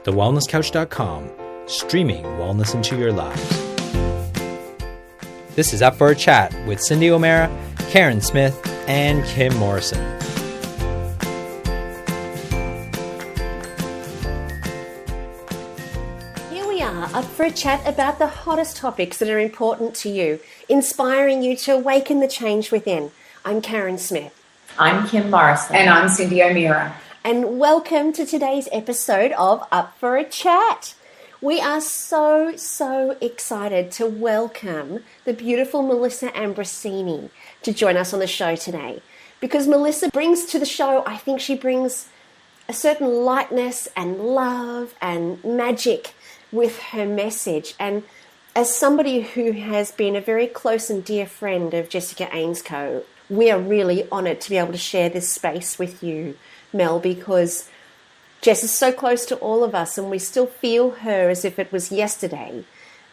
thewellnesscouch.com, streaming wellness into your lives. This is Up for a Chat with Cindy O'Mara, Karen Smith, and Kim Morrison. Here we are, up for a chat about the hottest topics that are important to you, inspiring you to awaken the change within. I'm Karen Smith. I'm Kim Morrison. And I'm Cindy O'Mara. And welcome to today's episode of Up for a Chat. We are so excited to welcome the beautiful Melissa Ambrosini to join us on the show today. Because Melissa brings to the show, I think she brings a certain lightness and love and magic with her message. And as somebody who has been a very close and dear friend of Jess Ainscough, we are really honoured to be able to share this space with you, Mel, because Jess is so close to all of us and we still feel her as if it was yesterday.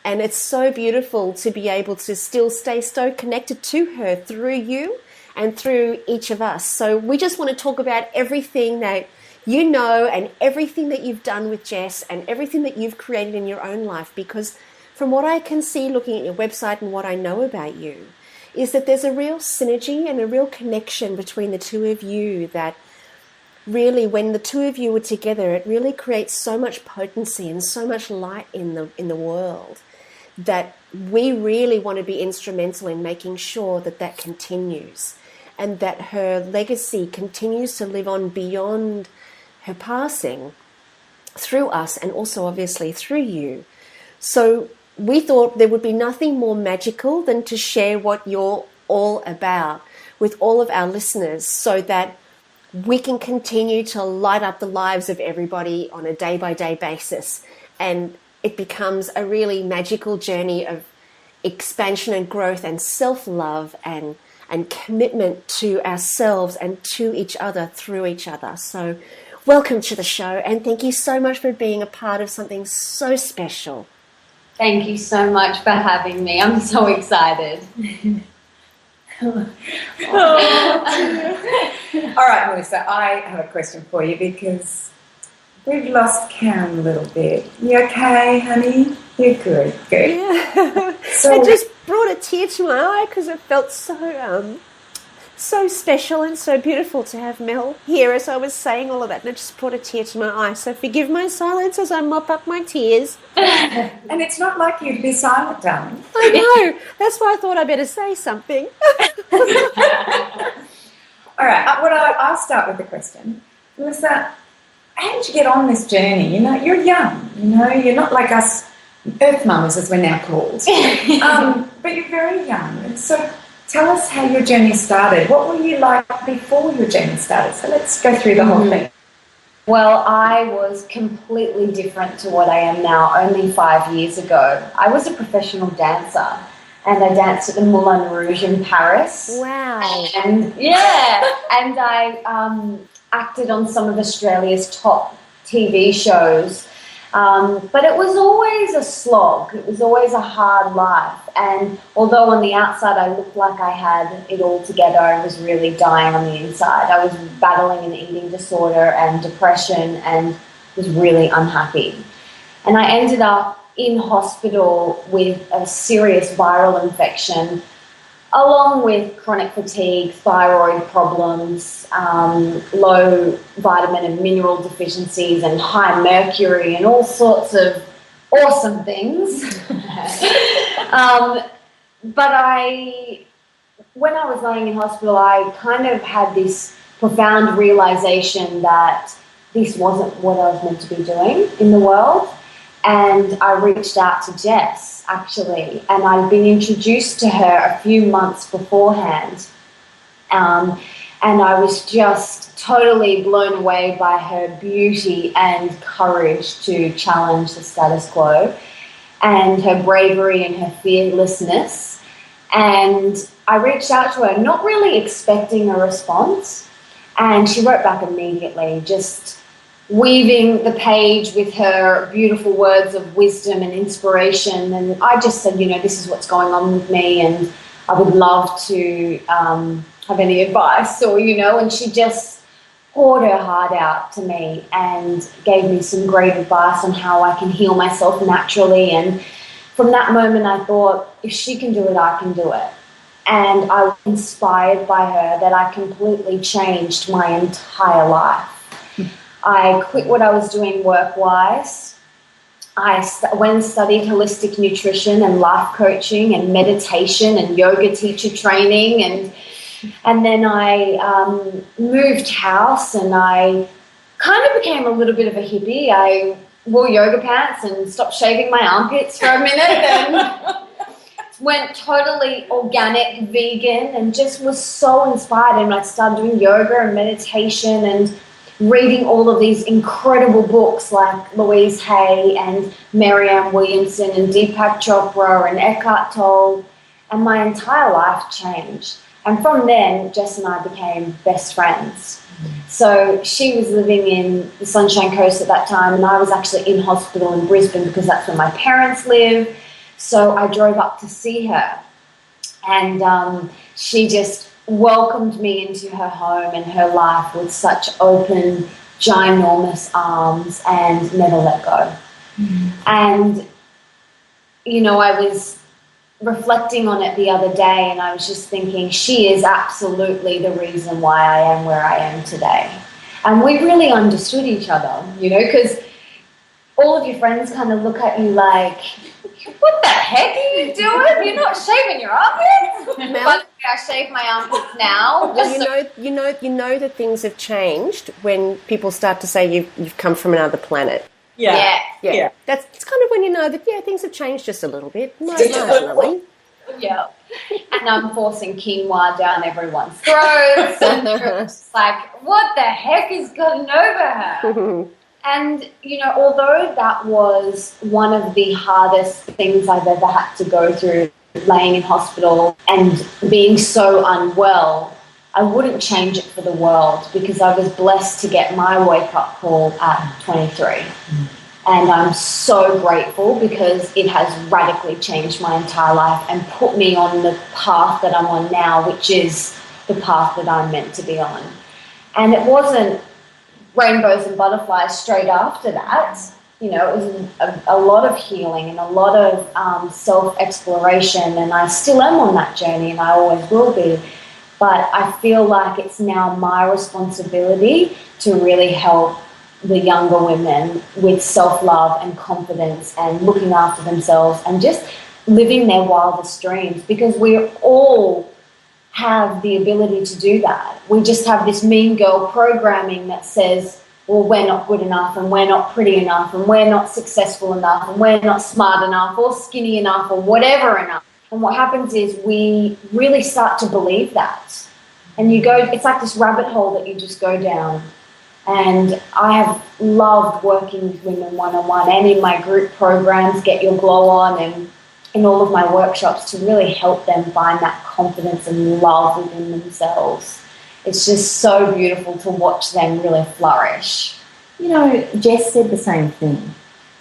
And it's so beautiful to be able to still stay so connected to her through you and through each of us. So we just want to talk about everything that you know and everything that you've done with Jess and everything that you've created in your own life, because from what I can see looking at your website and what I know about you is that there's a real synergy and a real connection between the two of you that really, when the two of you are together, it really creates so much potency and so much light in the world that we really want to be instrumental in making sure that that continues and that her legacy continues to live on beyond her passing through us and also obviously through you. So we thought there would be nothing more magical than to share what you're all about with all of our listeners so that we can continue to light up the lives of everybody on a day-by-day basis. And it becomes a really magical journey of expansion and growth and self-love and commitment to ourselves and to each other through each other. So welcome to the show, and thank you so much for being a part of something so special. Thank you so much for having me. I'm so excited. All right, Melissa, I have a question for you because we've lost Karen a little bit. You okay, honey? You're good. Yeah. So it just brought a tear to my eye because it felt so special and so beautiful to have Mel here as I was saying all of that, and it just brought a tear to my eye. So forgive my silence as I mop up my tears. And it's not like you to be silent, darling. I know. That's why I thought I better say something. All right, I'll start with the question. Melissa, how did you get on this journey? You know, you're young, you're not like us Earth Mums, as we're now called. But you're very young. And so tell us how your journey started. What were you like before your journey started? So let's go through the whole thing. Well, I was completely different to what I am now only 5 years ago. I was a professional dancer and I danced at the Moulin Rouge in Paris. Wow. And I acted on some of Australia's top TV shows. But it was always a slog. It was always a hard life. And although on the outside I looked like I had it all together, I was really dying on the inside. I was battling an eating disorder and depression and was really unhappy. And I ended up in hospital with a serious viral infection, along with chronic fatigue, thyroid problems, low vitamin and mineral deficiencies, and high mercury, and all sorts of awesome things. But when I was lying in hospital, I kind of had this profound realization that this wasn't what I was meant to be doing in the world. And I reached out to Jess, actually, and I'd been introduced to her a few months beforehand. And I was just totally blown away by her beauty and courage to challenge the status quo, and her bravery and her fearlessness. And I reached out to her, not really expecting a response, and she wrote back immediately, just weaving the page with her beautiful words of wisdom and inspiration. And I just said, this is what's going on with me, and I would love to have any advice, or, and she just poured her heart out to me and gave me some great advice on how I can heal myself naturally. And from that moment, I thought, if she can do it, I can do it. And I was inspired by her that I completely changed my entire life. I quit what I was doing work-wise. I went and studied holistic nutrition and life coaching and meditation and yoga teacher training, and then I moved house, and I kind of became a little bit of a hippie. I wore yoga pants and stopped shaving my armpits for a minute and went totally organic, vegan, and just was so inspired. And I started doing yoga and meditation and reading all of these incredible books like Louise Hay and Marianne Williamson and Deepak Chopra and Eckhart Tolle, and my entire life changed. And from then, Jess and I became best friends. So she was living in the Sunshine Coast at that time, and I was actually in hospital in Brisbane because that's where my parents live. So I drove up to see her, and she just welcomed me into her home and her life with such open, ginormous arms and never let go. And, you know, I was reflecting on it the other day, and I was just thinking, she is absolutely the reason why I am where I am today. And we really understood each other, you know, because all of your friends kind of look at you like, what the heck are you doing? You're not shaving your armpits? But I shave my armpits now. Well, you know that things have changed when people start to say you've come from another planet. Yeah. That's kind of when you know that, things have changed just a little bit. Marginally. Yeah. And I'm forcing quinoa down everyone's throats. And they're just like, what the heck is gotten over her? And, you know, although that was one of the hardest things I've ever had to go through, laying in hospital and being so unwell, I wouldn't change it for the world, because I was blessed to get my wake-up call at 23. And I'm so grateful, because it has radically changed my entire life and put me on the path that I'm on now, which is the path that I'm meant to be on. And it wasn't rainbows and butterflies straight after that. You know, it was a lot of healing and a lot of self-exploration, and I still am on that journey, and I always will be. But I feel like it's now my responsibility to really help the younger women with self-love and confidence and looking after themselves and just living their wildest dreams, because we all have the ability to do that. We just have this mean girl programming that says, well, we're not good enough, and we're not pretty enough, and we're not successful enough, and we're not smart enough or skinny enough or whatever enough. And what happens is we really start to believe that. And you go, it's like this rabbit hole that you just go down. And I have loved working with women one-on-one and in my group programs, Get Your Glow On, and in all of my workshops, to really help them find that confidence and love within themselves. It's just so beautiful to watch them really flourish. You know, Jess said the same thing.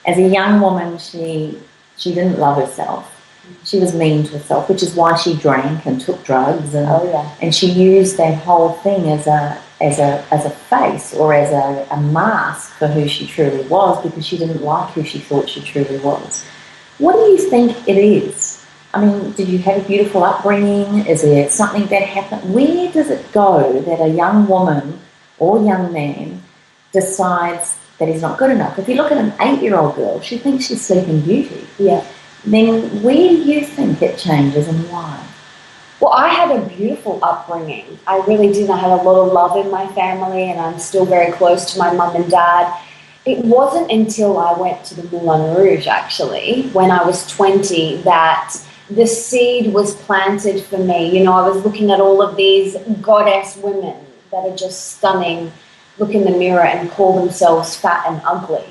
As a young woman, she didn't love herself. She was mean to herself, which is why she drank and took drugs, and she used that whole thing as a face or as a mask for who she truly was, because she didn't like who she thought she truly was. What do you think it is? I mean, did you have a beautiful upbringing? Is there something that happened? Where does it go that a young woman or young man decides that he's not good enough? If you look at an 8-year-old girl, she thinks she's Sleeping Beauty. Yeah. Then where do you think it changes and why? Well, I had a beautiful upbringing. I really did. I had a lot of love in my family, and I'm still very close to my mum and dad. It wasn't until I went to the Moulin Rouge, actually, when I was 20, that the seed was planted for me. You know, I was looking at all of these goddess women that are just stunning, look in the mirror and call themselves fat and ugly,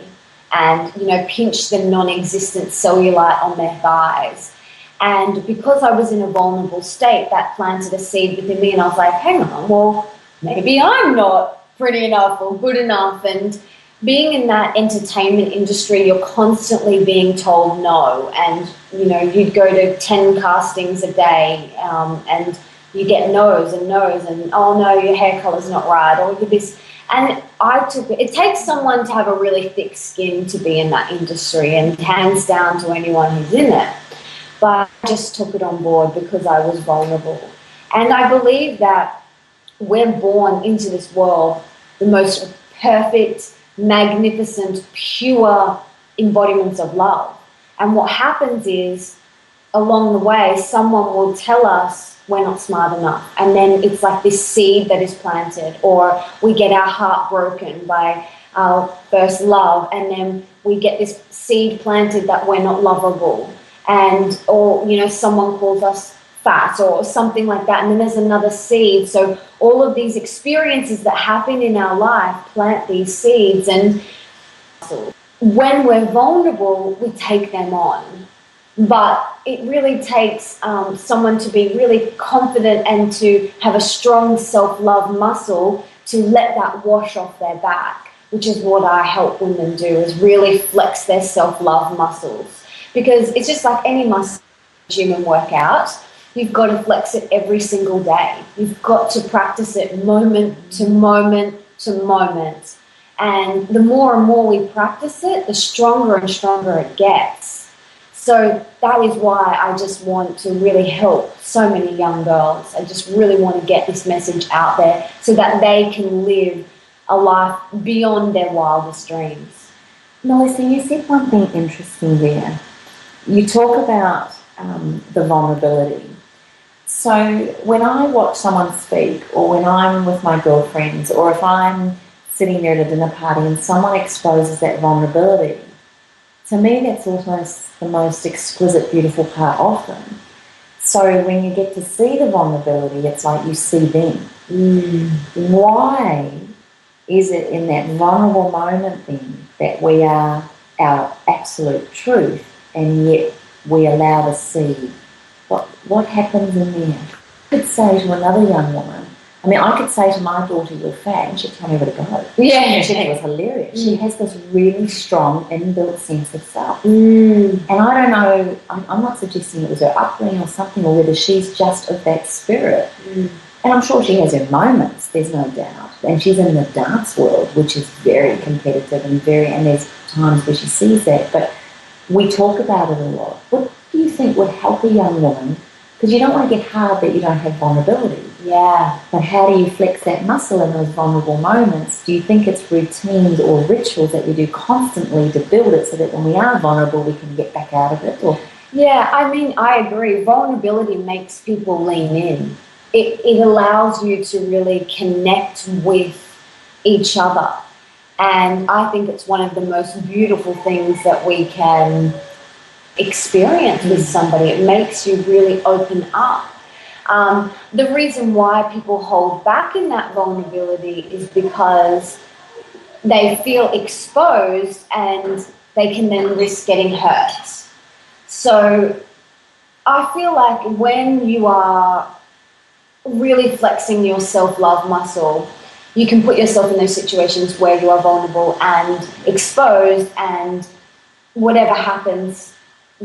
and, you know, pinch the non-existent cellulite on their thighs. And because I was in a vulnerable state, that planted a seed within me, and I was like, hang on, well, maybe I'm not pretty enough or good enough. And being in that entertainment industry, you're constantly being told no. And, you know, you'd go to 10 castings a day, and you get no's and no's, and, oh, no, your hair color's not right, or this. And it takes someone to have a really thick skin to be in that industry, and hands down to anyone who's in it. But I just took it on board because I was vulnerable. And I believe that we're born into this world the most perfect, magnificent, pure embodiments of love. And what happens is, along the way, someone will tell us we're not smart enough. And then it's like this seed that is planted, or we get our heart broken by our first love, and then we get this seed planted that we're not lovable. And, or, you know, someone calls us fat or something like that, and then there's another seed. So all of these experiences that happen in our life plant these seeds, and when we're vulnerable, we take them on. But it really takes someone to be really confident and to have a strong self-love muscle to let that wash off their back, which is what I help women do, is really flex their self-love muscles. Because it's just like any muscle gym and workout, you've got to flex it every single day. You've got to practice it moment to moment to moment. And the more and more we practice it, the stronger and stronger it gets. So that is why I just want to really help so many young girls. I just really want to get this message out there so that they can live a life beyond their wildest dreams. Melissa, you said one thing interesting there. You talk about the vulnerability. So when I watch someone speak, or when I'm with my girlfriends, or if I'm sitting there at a dinner party and someone exposes that vulnerability, to me that's almost the most exquisite, beautiful part of them. So when you get to see the vulnerability, it's like you see them. Why is it in that vulnerable moment then that we are our absolute truth, and yet we allow to see what happens in there? I could say to another young woman, I mean, I could say to my daughter, you're fat, and she'd tell me where to go. Yeah. She think it was hilarious. She has this really strong inbuilt sense of self. And I don't know, I'm not suggesting it was her upbringing or something, or whether she's just of that spirit. And I'm sure she has her moments, there's no doubt. And she's in the dance world, which is very competitive and there's times where she sees that. But we talk about it a lot. What do you think would help a young woman? Because you don't want to get hard that you don't have vulnerability. Yeah. But how do you flex that muscle in those vulnerable moments? Do you think it's routines or rituals that we do constantly to build it so that when we are vulnerable, we can get back out of it? Or Yeah, I mean, I agree. Vulnerability makes people lean in. It allows you to really connect with each other. And I think it's one of the most beautiful things that we can experience with somebody. It makes you really open up. The reason why people hold back in that vulnerability is because they feel exposed and they can then risk getting hurt. So I feel like when you are really flexing your self-love muscle, you can put yourself in those situations where you are vulnerable and exposed, and whatever happens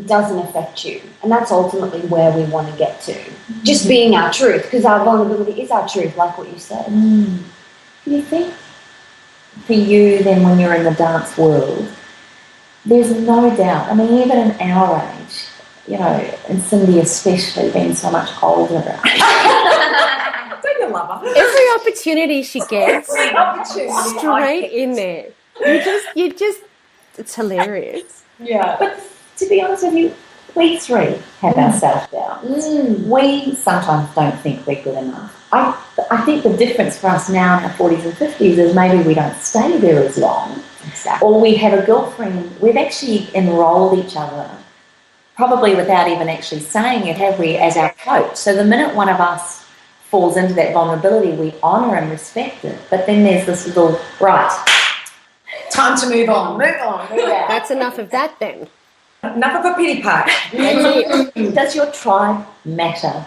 doesn't affect you. And that's ultimately where we want to get to. Just being our truth, because our vulnerability is our truth, like what you said. do you think for you then, when you're in the dance world, there's no doubt, I mean, even in our age, you know, and Cindy especially being so much older, Don't you love her? Every opportunity she gets, straight in there. You just, it's hilarious. Yeah. But to be honest with you, we three have our self-doubt. We sometimes don't think we're good enough. I think the difference for us now in our 40s and 50s is maybe we don't stay there as long. Exactly. Or we have a girlfriend. We've actually enrolled each other, probably without even actually saying it, have we, as our coach. So the minute one of us falls into that vulnerability, we honour and respect it. But then there's this little, right, Time to move on. That's enough of that then. Enough of a pity party. does your tribe matter?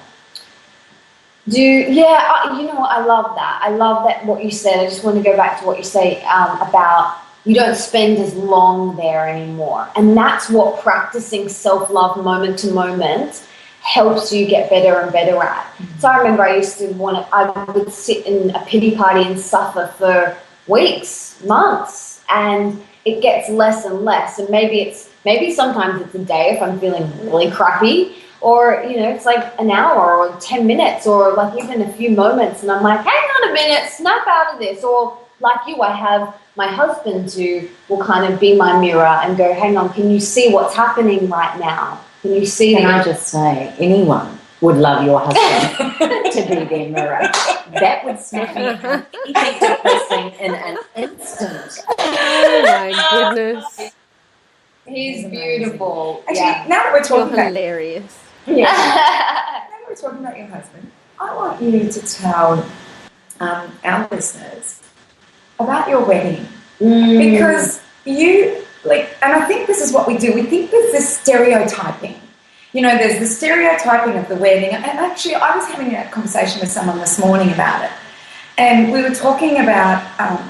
You know what, I love that. I love that what you said. I just want to go back to what you say about you don't spend as long there anymore. And that's what practicing self-love moment to moment helps you get better and better at. So I remember I would sit in a pity party and suffer for weeks, months, and it gets less and less. And maybe sometimes it's a day if I'm feeling really crappy, or, you know, it's like an hour or 10 minutes or like even a few moments, and I'm like, hang on a minute, snap out of this. Or like you, I have my husband who will kind of be my mirror and go, hang on, can you see what's happening right now? Can you see? Can I just say, anyone would love your husband to be their mirror. That would snap me from anything depressing in an instant. Oh my goodness. He's beautiful. Actually, Yeah. now that we're talking You're about hilarious. now that we're talking about your husband, I want you to tell our listeners about your wedding. Because you, like, and I think this is what we do. We think there's this stereotyping. You know, there's the stereotyping of the wedding. And actually, I was having a conversation with someone this morning about it. And we were talking about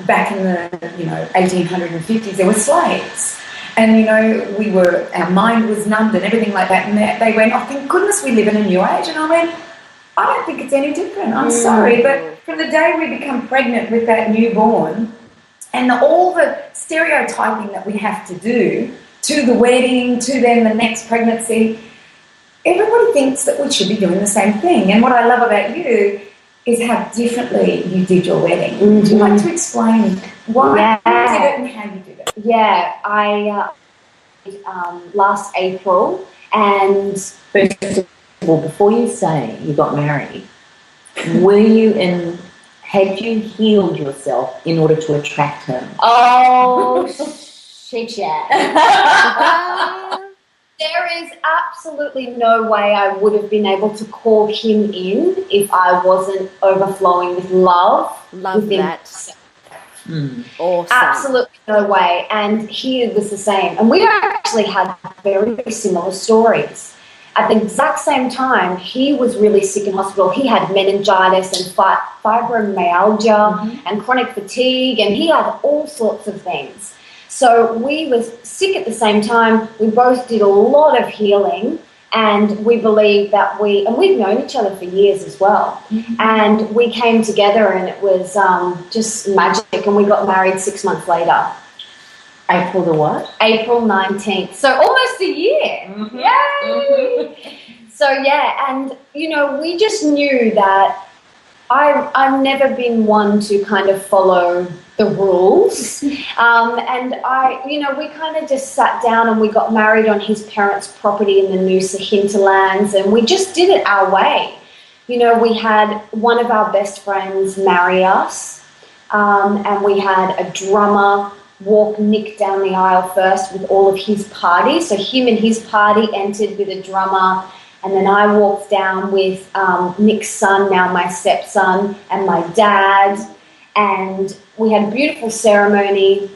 back in the, 1850s, there were slaves. And, our mind was numbed and everything like that. And they went, oh, thank goodness we live in a new age. And I went, I don't think it's any different. I'm sorry. But from the day we become pregnant with that newborn and all the stereotyping that we have to do to the wedding, to then the next pregnancy, everybody thinks that we should be doing the same thing. And what I love about you is how differently you did your wedding. Would you like to explain why you did it and how you did it? Yeah, I last April, and First of all, before you say you got married, had you healed yourself in order to attract him? oh shit, yeah. There is absolutely no way I would have been able to call him in if I wasn't overflowing with love. Love within that. myself. Awesome. Absolutely no way. And he was the same. And we actually had very, very similar stories. At the exact same time, he was really sick in hospital. He had meningitis and fibromyalgia and chronic fatigue, and he had all sorts of things. So we were sick at the same time. We both did a lot of healing, and we believe that we've known each other for years as well. And we came together, and it was just magic, and we got married 6 months later. April the what? April 19th. So almost a year. Yay! So yeah, and we just knew that I've never been one to kind of follow the rules. And we kind of just sat down and we got married on his parents' property in the Noosa hinterlands, and we just did it our way. We had one of our best friends marry us, and we had a drummer walk Nick down the aisle first with all of his party. So him and his party entered with a drummer, and then I walked down with Nick's son, now my stepson, and my dad, and we had a beautiful ceremony.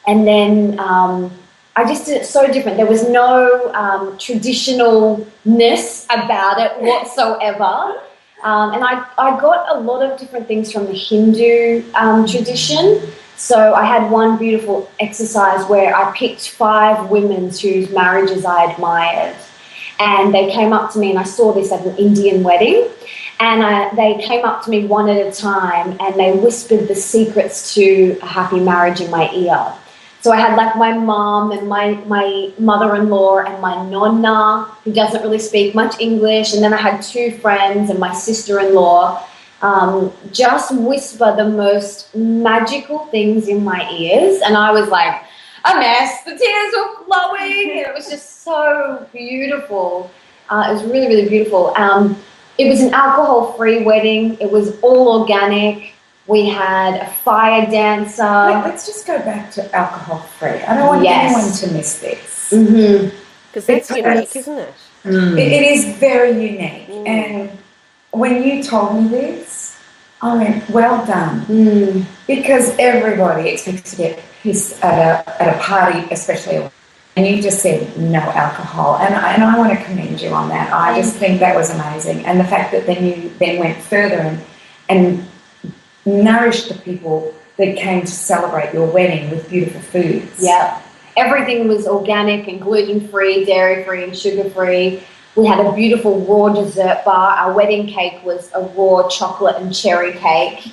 And then I just did it so different. There was no traditionalness about it whatsoever. And I got a lot of different things from the Hindu tradition. So I had one beautiful exercise where I picked 5 women whose marriages I admired. And they came up to me, and I saw this at an Indian wedding. And they came up to me one at a time, and they whispered the secrets to a happy marriage in my ear. So I had like my mom and my mother-in-law and my nonna, who doesn't really speak much English. And then I had 2 friends and my sister-in-law just whisper the most magical things in my ears. And I was like a mess. The tears were flowing. And it was just so beautiful. It was really, really beautiful. It was an alcohol-free wedding. It was all organic. We had a fire dancer. Let's just go back to alcohol-free. I don't want anyone to miss this. Because it's unique, isn't it? It is very unique. And when you told me this, I went, well done. Because everybody expects to get pissed at a party, especially. And you just said no alcohol. And I want to commend you on that. I just think that was amazing. And the fact that then you then went further and nourished the people that came to celebrate your wedding with beautiful foods. Yeah. Everything was organic and gluten-free, dairy-free and sugar-free. We had a beautiful raw dessert bar. Our wedding cake was a raw chocolate and cherry cake.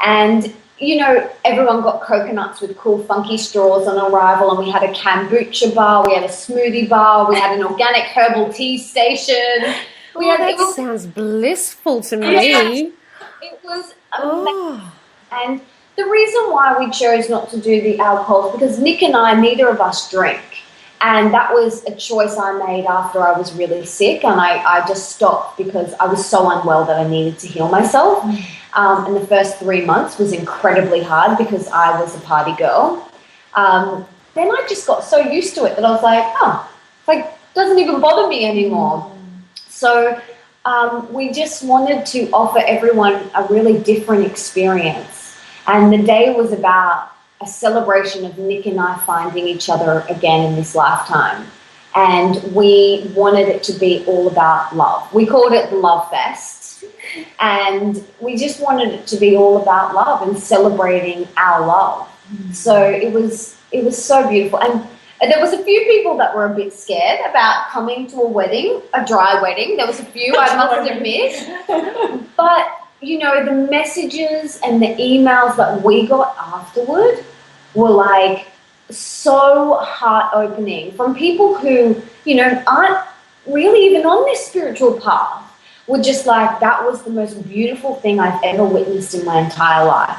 And you know, everyone got coconuts with cool funky straws on arrival, and we had a kombucha bar, we had a smoothie bar, we had an organic herbal tea station. That sounds blissful to me. It was amazing. And the reason why we chose not to do the alcohol is because Nick and I, neither of us drink. And that was a choice I made after I was really sick, and I just stopped because I was so unwell that I needed to heal myself. And the first 3 months was incredibly hard because I was a party girl. Then I just got so used to it that I was like, it doesn't even bother me anymore. So we just wanted to offer everyone a really different experience. And the day was about a celebration of Nick and I finding each other again in this lifetime. And we wanted it to be all about love. We called it the Love Fest. And we just wanted it to be all about love and celebrating our love. So it was so beautiful. And there was a few people that were a bit scared about coming to a wedding, a dry wedding. There was a few, I must admit. But, you know, the messages and the emails that we got afterward were like so heart-opening from people who, you know, aren't really even on this spiritual path. Were just like, that was the most beautiful thing I've ever witnessed in my entire life.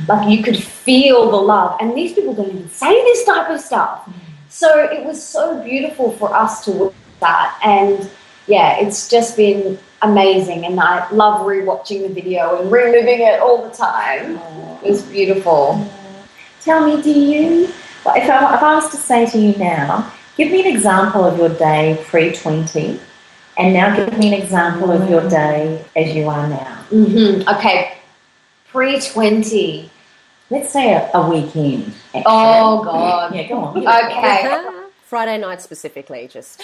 Like, you could feel the love. And these people don't even say this type of stuff. So it was so beautiful for us to witness that. And, yeah, it's just been amazing. And I love rewatching the video and reliving it all the time. It was beautiful. Tell me, if I was to say to you now, give me an example of your day pre-20, and now give me an example of your day as you are now. Okay, pre-20. Let's say a weekend. Actually. Oh, God. Yeah, go on. Okay. Friday night specifically, just.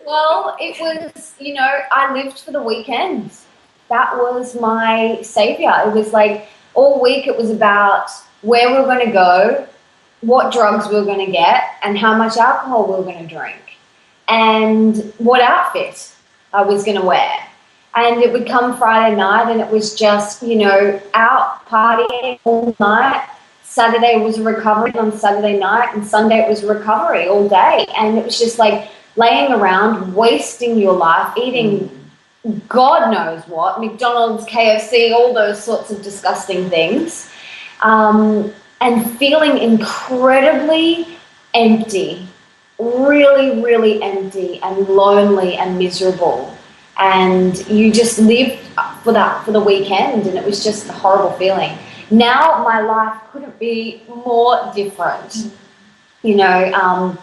Well, it was, you know, I lived for the weekends. That was my savior. It was like all week it was about where we were going to go, what drugs we were going to get, and how much alcohol we were going to drink, and what outfit I was going to wear. And it would come Friday night, and it was just, you know, out partying all night. Saturday was a recovery on Saturday night, and Sunday it was recovery all day. And it was just like laying around, wasting your life, eating God knows what, McDonald's, KFC, all those sorts of disgusting things. And feeling incredibly empty, really, really empty and lonely and miserable. And you just lived for the weekend, and it was just a horrible feeling. Now my life couldn't be more different. You know,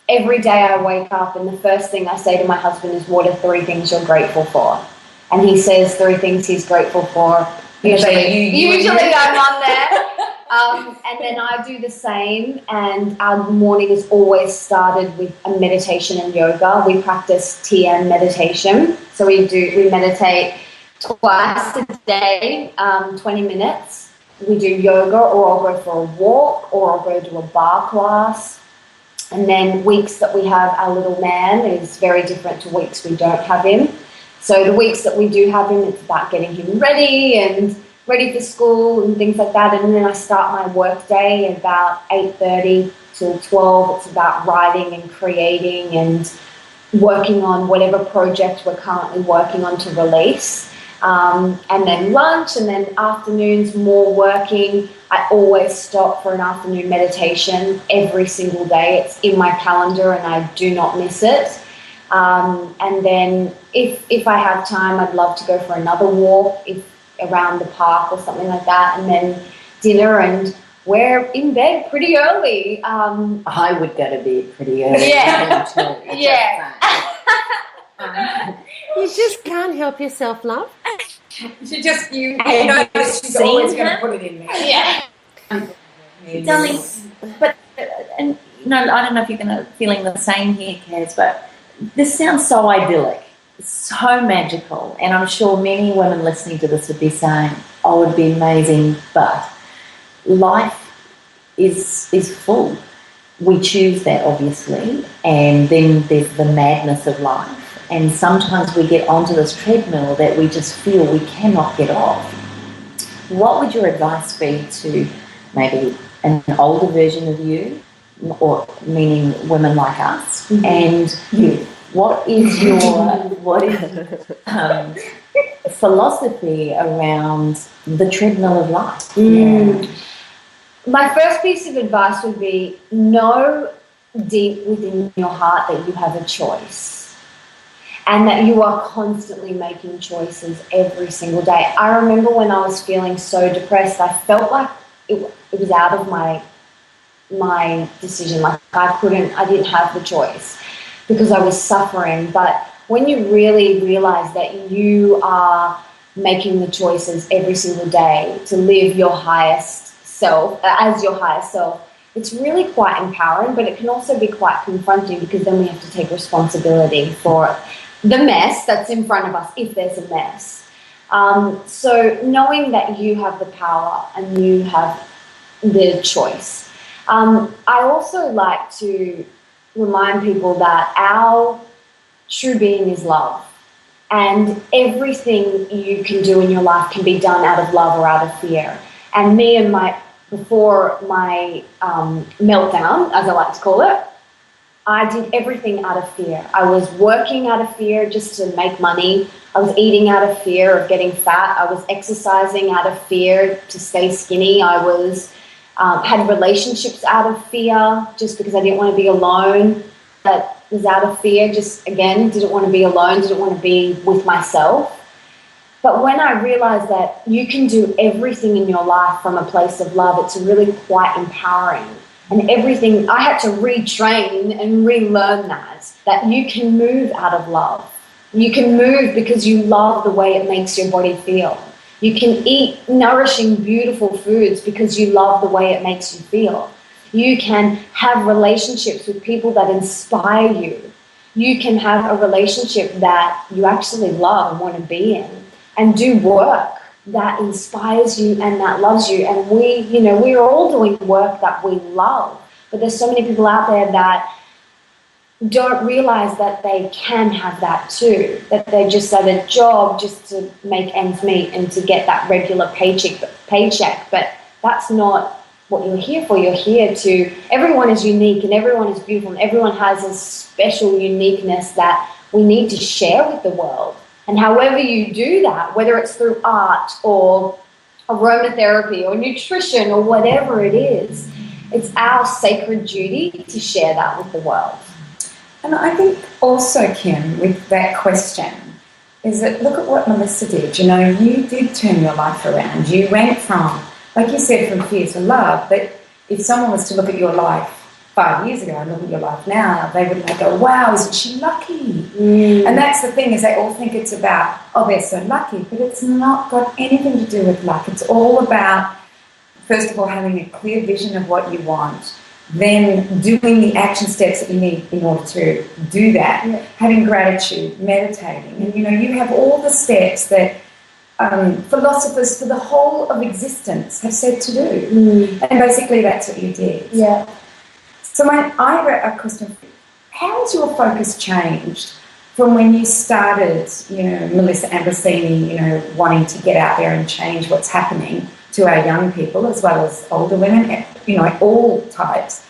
every day I wake up and the first thing I say to my husband is, what are 3 things you're grateful for? And he says 3 things he's grateful for. Usually I'm on there. And then I do the same, and our morning is always started with a meditation and yoga. We practice TM meditation. So we meditate twice a day, 20 minutes. We do yoga, or I'll go for a walk, or I'll go to a bar class. And then weeks that we have our little man is very different to weeks we don't have him. So the weeks that we do have him, it's about getting him ready for school and things like that. And then I start my work day at about 8:30 till 12. It's about writing and creating and working on whatever project we're currently working on to release. And then lunch, and then afternoons, more working. I always stop for an afternoon meditation every single day. It's in my calendar and I do not miss it. And then if I have time, I'd love to go for another walk around the park or something like that, and then dinner, and we're in bed pretty early. I would go to bed pretty early. Yeah. Yeah. You just can't help yourself, love. She's always going to put it in there. Yeah. Darling, but and no, I don't know if you're feeling the same here, Kaz, but this sounds so idyllic, so magical, and I'm sure many women listening to this would be saying, "Oh, it'd be amazing," but life is full. We choose that, obviously, and then there's the madness of life. And sometimes we get onto this treadmill that we just feel we cannot get off. What would your advice be to maybe an older version of you, or meaning women like us, and you? What is your philosophy around the treadmill of life? My first piece of advice would be, know deep within your heart that you have a choice and that you are constantly making choices every single day. I remember when I was feeling so depressed, I felt like it was out of my decision. Like I didn't have the choice because I was suffering. But when you really realize that you are making the choices every single day to live your highest self, as your highest self, it's really quite empowering, but it can also be quite confronting, because then we have to take responsibility for the mess that's in front of us, if there's a mess. So knowing that you have the power and you have the choice. I also like to remind people that our true being is love, and everything you can do in your life can be done out of love or out of fear. And before my meltdown, as I like to call it, I did everything out of fear. I was working out of fear just to make money. I was eating out of fear of getting fat. I was exercising out of fear to stay skinny. I was had relationships out of fear just because I didn't want to be alone. That was out of fear, just again, didn't want to be alone, didn't want to be with myself. But when I realized that you can do everything in your life from a place of love, it's really quite empowering. And everything, I had to retrain and relearn that you can move out of love. You can move because you love the way it makes your body feel. You can eat nourishing, beautiful foods because you love the way it makes you feel. You can have relationships with people that inspire you. You can have a relationship that you actually love and want to be in, and do work that inspires you and that loves you. And we are all doing work that we love, but there's so many people out there that don't realize that they can have that too, that they're just at a job just to make ends meet and to get that regular paycheck. But that's not what you're here for. You're here to, everyone is unique and everyone is beautiful and everyone has a special uniqueness that we need to share with the world. And however you do that, whether it's through art or aromatherapy or nutrition or whatever it is, it's our sacred duty to share that with the world. And I think also, Kim, with that question, is that look at what Melissa did. You know, you did turn your life around. You went from, like you said, from fear to love. But if someone was to look at your life 5 years ago and look at your life now, they would go, wow, isn't she lucky? And that's the thing, is they all think it's about, oh, they're so lucky. But it's not got anything to do with luck. It's all about, first of all, having a clear vision of what you want, then doing the action steps that you need in order to do that, having gratitude, meditating. And, you know, you have all the steps that philosophers for the whole of existence have said to do. And basically that's what you did. Yeah. So I have a question. How has your focus changed from when you started, you know, Melissa Ambrosini, you know, wanting to get out there and change what's happening to our young people as well as older women, you know, all types?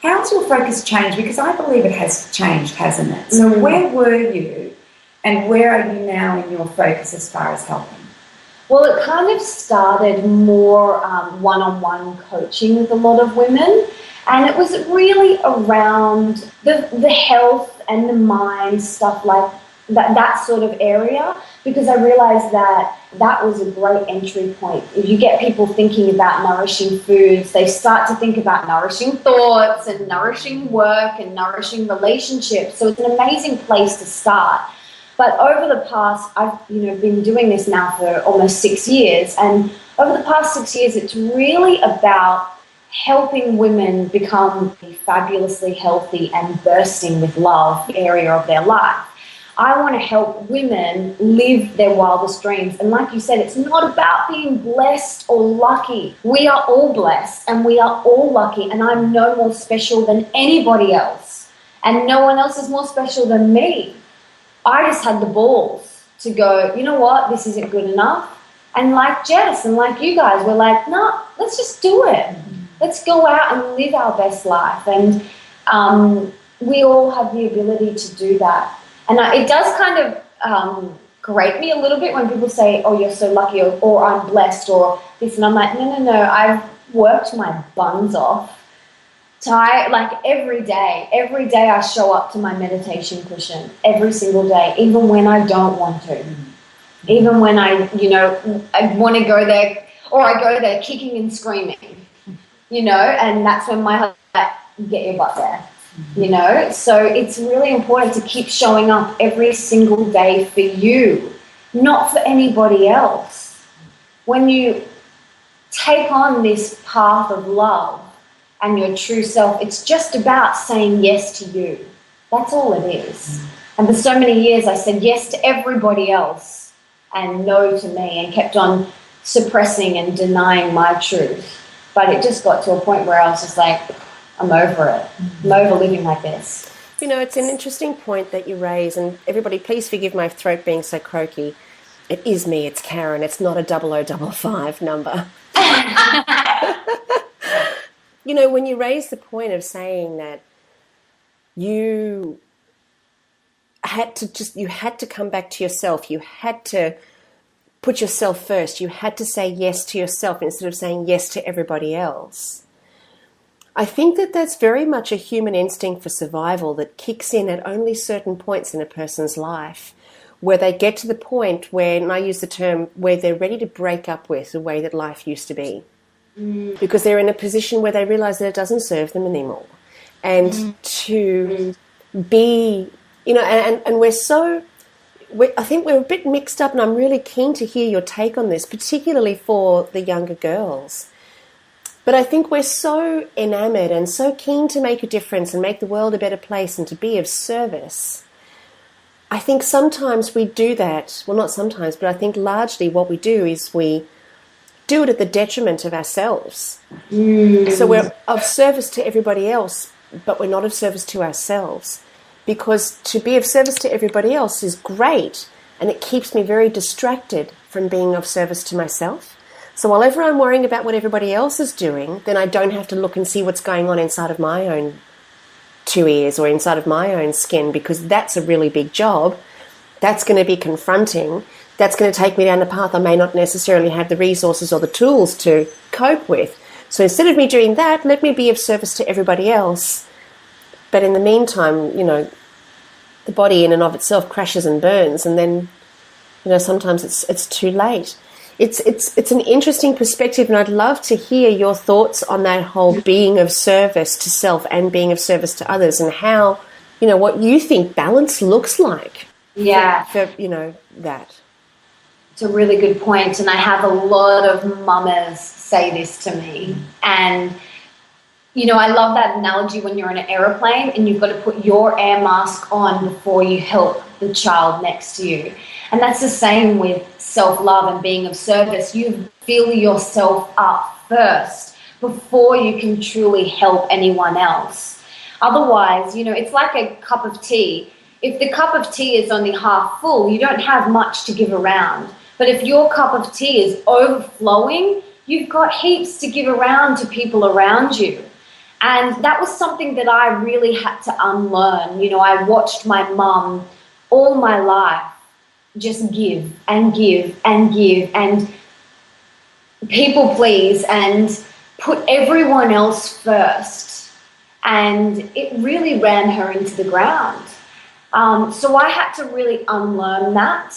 How's your focus changed? Because I believe it has changed, hasn't it? So where were you and where are you now in your focus as far as helping? Well, it kind of started more one-on-one coaching with a lot of women, and it was really around the health and the mind, stuff like that sort of area, because I realized that was a great entry point. If you get people thinking about nourishing foods, they start to think about nourishing thoughts and nourishing work and nourishing relationships. So it's an amazing place to start. But over the past, I've been doing this now for almost 6 years, and over the past 6 years, it's really about helping women become fabulously healthy and bursting with love area of their life. I want to help women live their wildest dreams. And like you said, it's not about being blessed or lucky. We are all blessed and we are all lucky, and I'm no more special than anybody else. And no one else is more special than me. I just had the balls to go, you know what, this isn't good enough. And like Jess and like you guys, we're like, no, let's just do it. Let's go out and live our best life. And we all have the ability to do that. And it does kind of grate me a little bit when people say, oh, you're so lucky, or I'm blessed, or this. And I'm like, no, I've worked my buns off. Like every day I show up to my meditation cushion, every single day, even when I don't want to. Even when I want to go there, or I go there kicking and screaming, and that's when my husband's like, get your butt there, So it's really important to keep showing up every single day for you, not for anybody else. When you take on this path of love and your true self, it's just about saying yes to you. That's all it is. And for so many years I said yes to everybody else and no to me, and kept on suppressing and denying my truth. But it just got to a point where I was just like, I'm over it. I'm over living like this. It's an interesting point that you raise, and everybody, please forgive my throat being so croaky. It is me, it's Karen. It's not a 0055 number. When you raise the point of saying that you had to come back to yourself, you had to put yourself first, you had to say yes to yourself instead of saying yes to everybody else. I think that that's very much a human instinct for survival that kicks in at only certain points in a person's life, where they get to the point where, and I use the term, where they're ready to break up with the way that life used to be. Because they're in a position where they realize that it doesn't serve them anymore. And to be, and I think we're a bit mixed up, and I'm really keen to hear your take on this, particularly for the younger girls. But I think we're so enamored and so keen to make a difference and make the world a better place and to be of service. I think sometimes we do that, well, not sometimes, but I think largely what we do is we do it at the detriment of ourselves. So we're of service to everybody else, but we're not of service to ourselves. Because to be of service to everybody else is great, and it keeps me very distracted from being of service to myself. So while ever I'm worrying about what everybody else is doing, then I don't have to look and see what's going on inside of my own 2 ears or inside of my own skin, because that's a really big job. That's going to be confronting. That's going to take me down a path I may not necessarily have the resources or the tools to cope with. So instead of me doing that, let me be of service to everybody else. But in the meantime, the body in and of itself crashes and burns, and then, sometimes it's too late. It's an interesting perspective, and I'd love to hear your thoughts on that whole being of service to self and being of service to others, and how, what you think balance looks like. Yeah. For that. It's a really good point, and I have a lot of mamas say this to me. And, I love that analogy when you're in an aeroplane and you've got to put your air mask on before you help the child next to you. And that's the same with self-love and being of service. You fill yourself up first before you can truly help anyone else. Otherwise, it's like a cup of tea. If the cup of tea is only half full, you don't have much to give around. But if your cup of tea is overflowing, you've got heaps to give around to people around you. And that was something that I really had to unlearn. I watched my mum all my life just give and give and give and people please and put everyone else first. And it really ran her into the ground. So I had to really unlearn that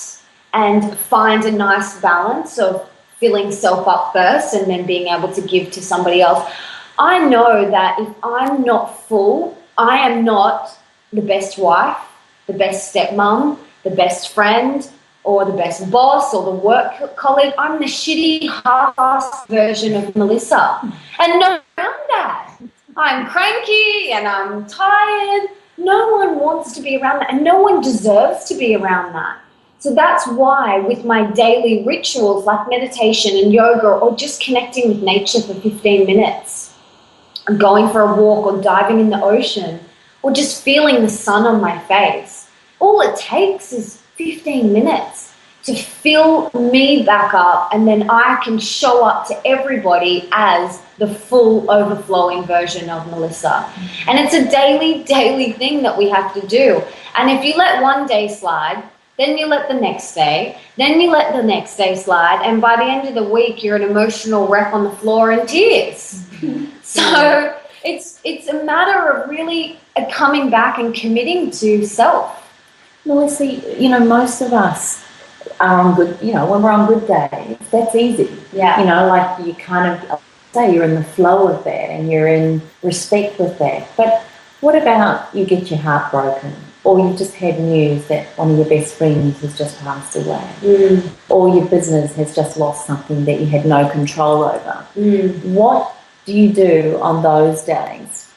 and find a nice balance of filling self up first and then being able to give to somebody else. I know that if I'm not full, I am not the best wife, the best stepmom, the best friend, or the best boss or the work colleague. I'm the shitty, half-assed version of Melissa. And no around that. I'm cranky and I'm tired. No one wants to be around that, and no one deserves to be around that. So that's why with my daily rituals like meditation and yoga or just connecting with nature for 15 minutes, going for a walk or diving in the ocean or just feeling the sun on my face all it takes is 15 minutes to fill me back up, and then I can show up to everybody as the full overflowing version of Melissa. And it's a daily thing that we have to do. And if you let one day slide, then you let the next day, then you let the next day slide, and by the end of the week, you're an emotional wreck on the floor in tears. So it's a matter of really coming back and committing to self. Melissa, most of us are on good, when we're on good days, that's easy. Yeah. Like you kind of say you're in the flow of that and you're in respect with that. But what about you get your heart broken, or you just had news that one of your best friends has just passed away, or your business has just lost something that you had no control over? What do you do on those days?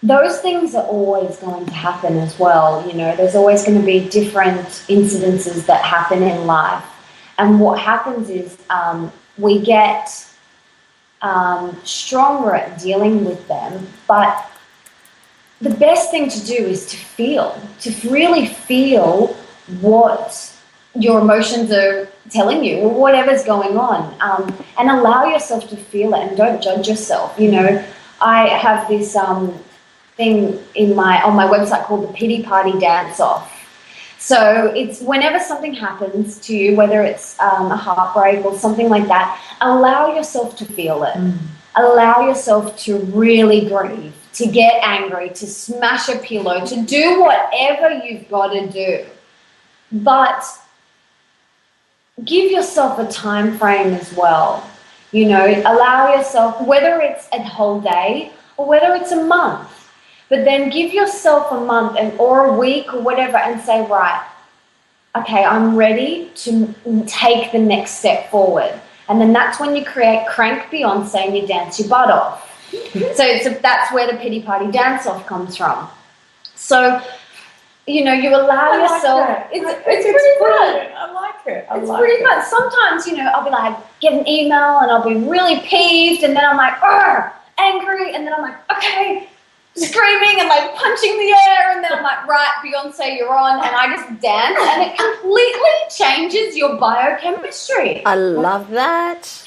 Those things are always going to happen as well. There's always going to be different incidences that happen in life. And what happens is we get stronger at dealing with them. But the best thing to do is to really feel what your emotions are telling you, or whatever's going on, and allow yourself to feel it, and don't judge yourself. I have this thing on my website called the Pity Party Dance Off. So it's whenever something happens to you, whether it's a heartbreak or something like that, allow yourself to feel it. Allow yourself to really grieve, to get angry, to smash a pillow, to do whatever you've got to do. But give yourself a time frame as well. Allow yourself, whether it's a whole day or whether it's a month, but then give yourself a month or a week or whatever and say, right, okay, I'm ready to take the next step forward. And then that's when you crank Beyonce and you dance your butt off. So that's where the Pity Party Dance Off comes from. So, you allow yourself. It's pretty fun. I like it. It's pretty fun. Sometimes, I'll be like, get an email and I'll be really peeved, and then I'm like, angry, and then I'm like, okay, screaming and like punching the air, and then I'm like, right, Beyonce, you're on, and I just dance, and it completely changes your biochemistry. I love that.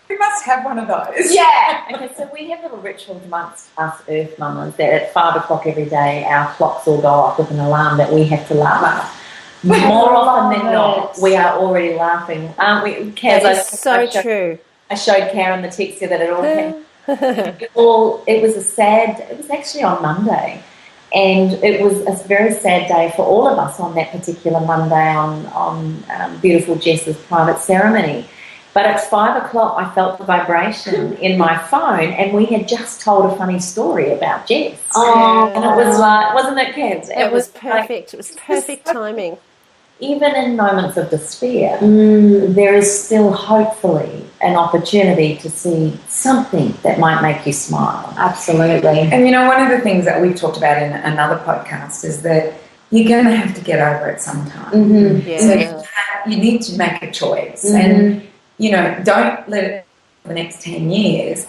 We must have one of those. Yeah. Okay, so we have little rituals amongst us Earth Mamas that at 5 o'clock every day our clocks all go off with an alarm that we have to laugh. More often than not, we are already laughing, aren't we, Kaz? That is so true. I showed Karen the text that it all came. It was actually on Monday, and it was a very sad day for all of us on that particular Monday on beautiful Jess's private ceremony. But at 5 o'clock, I felt the vibration in my phone, and we had just told a funny story about Jess. Oh, and it was like, wasn't it, Kaz? It was perfect. It was perfect timing. Even in moments of despair, there is still hopefully an opportunity to see something that might make you smile. Absolutely. And one of the things that we've talked about in another podcast is that you're going to have to get over it sometime. Yeah. So you need to make a choice. And, don't let it for the next 10 years.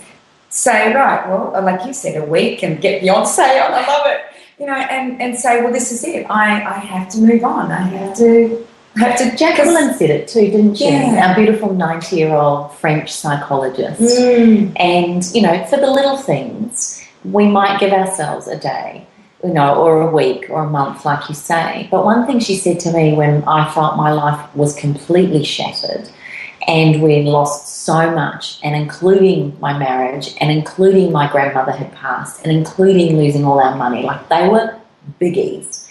Say, right, well, like you said, a week, and get Beyonce on. I love it. And say, well, this is it. I have to move on. I have to. Jacqueline said it too, didn't she? Yeah. Our beautiful 90-year-old French psychologist. And, for the little things, we might give ourselves a day, or a week or a month, like you say. But one thing she said to me when I felt my life was completely shattered and we lost so much, and including my marriage, and including my grandmother had passed, and including losing all our money, like they were biggies.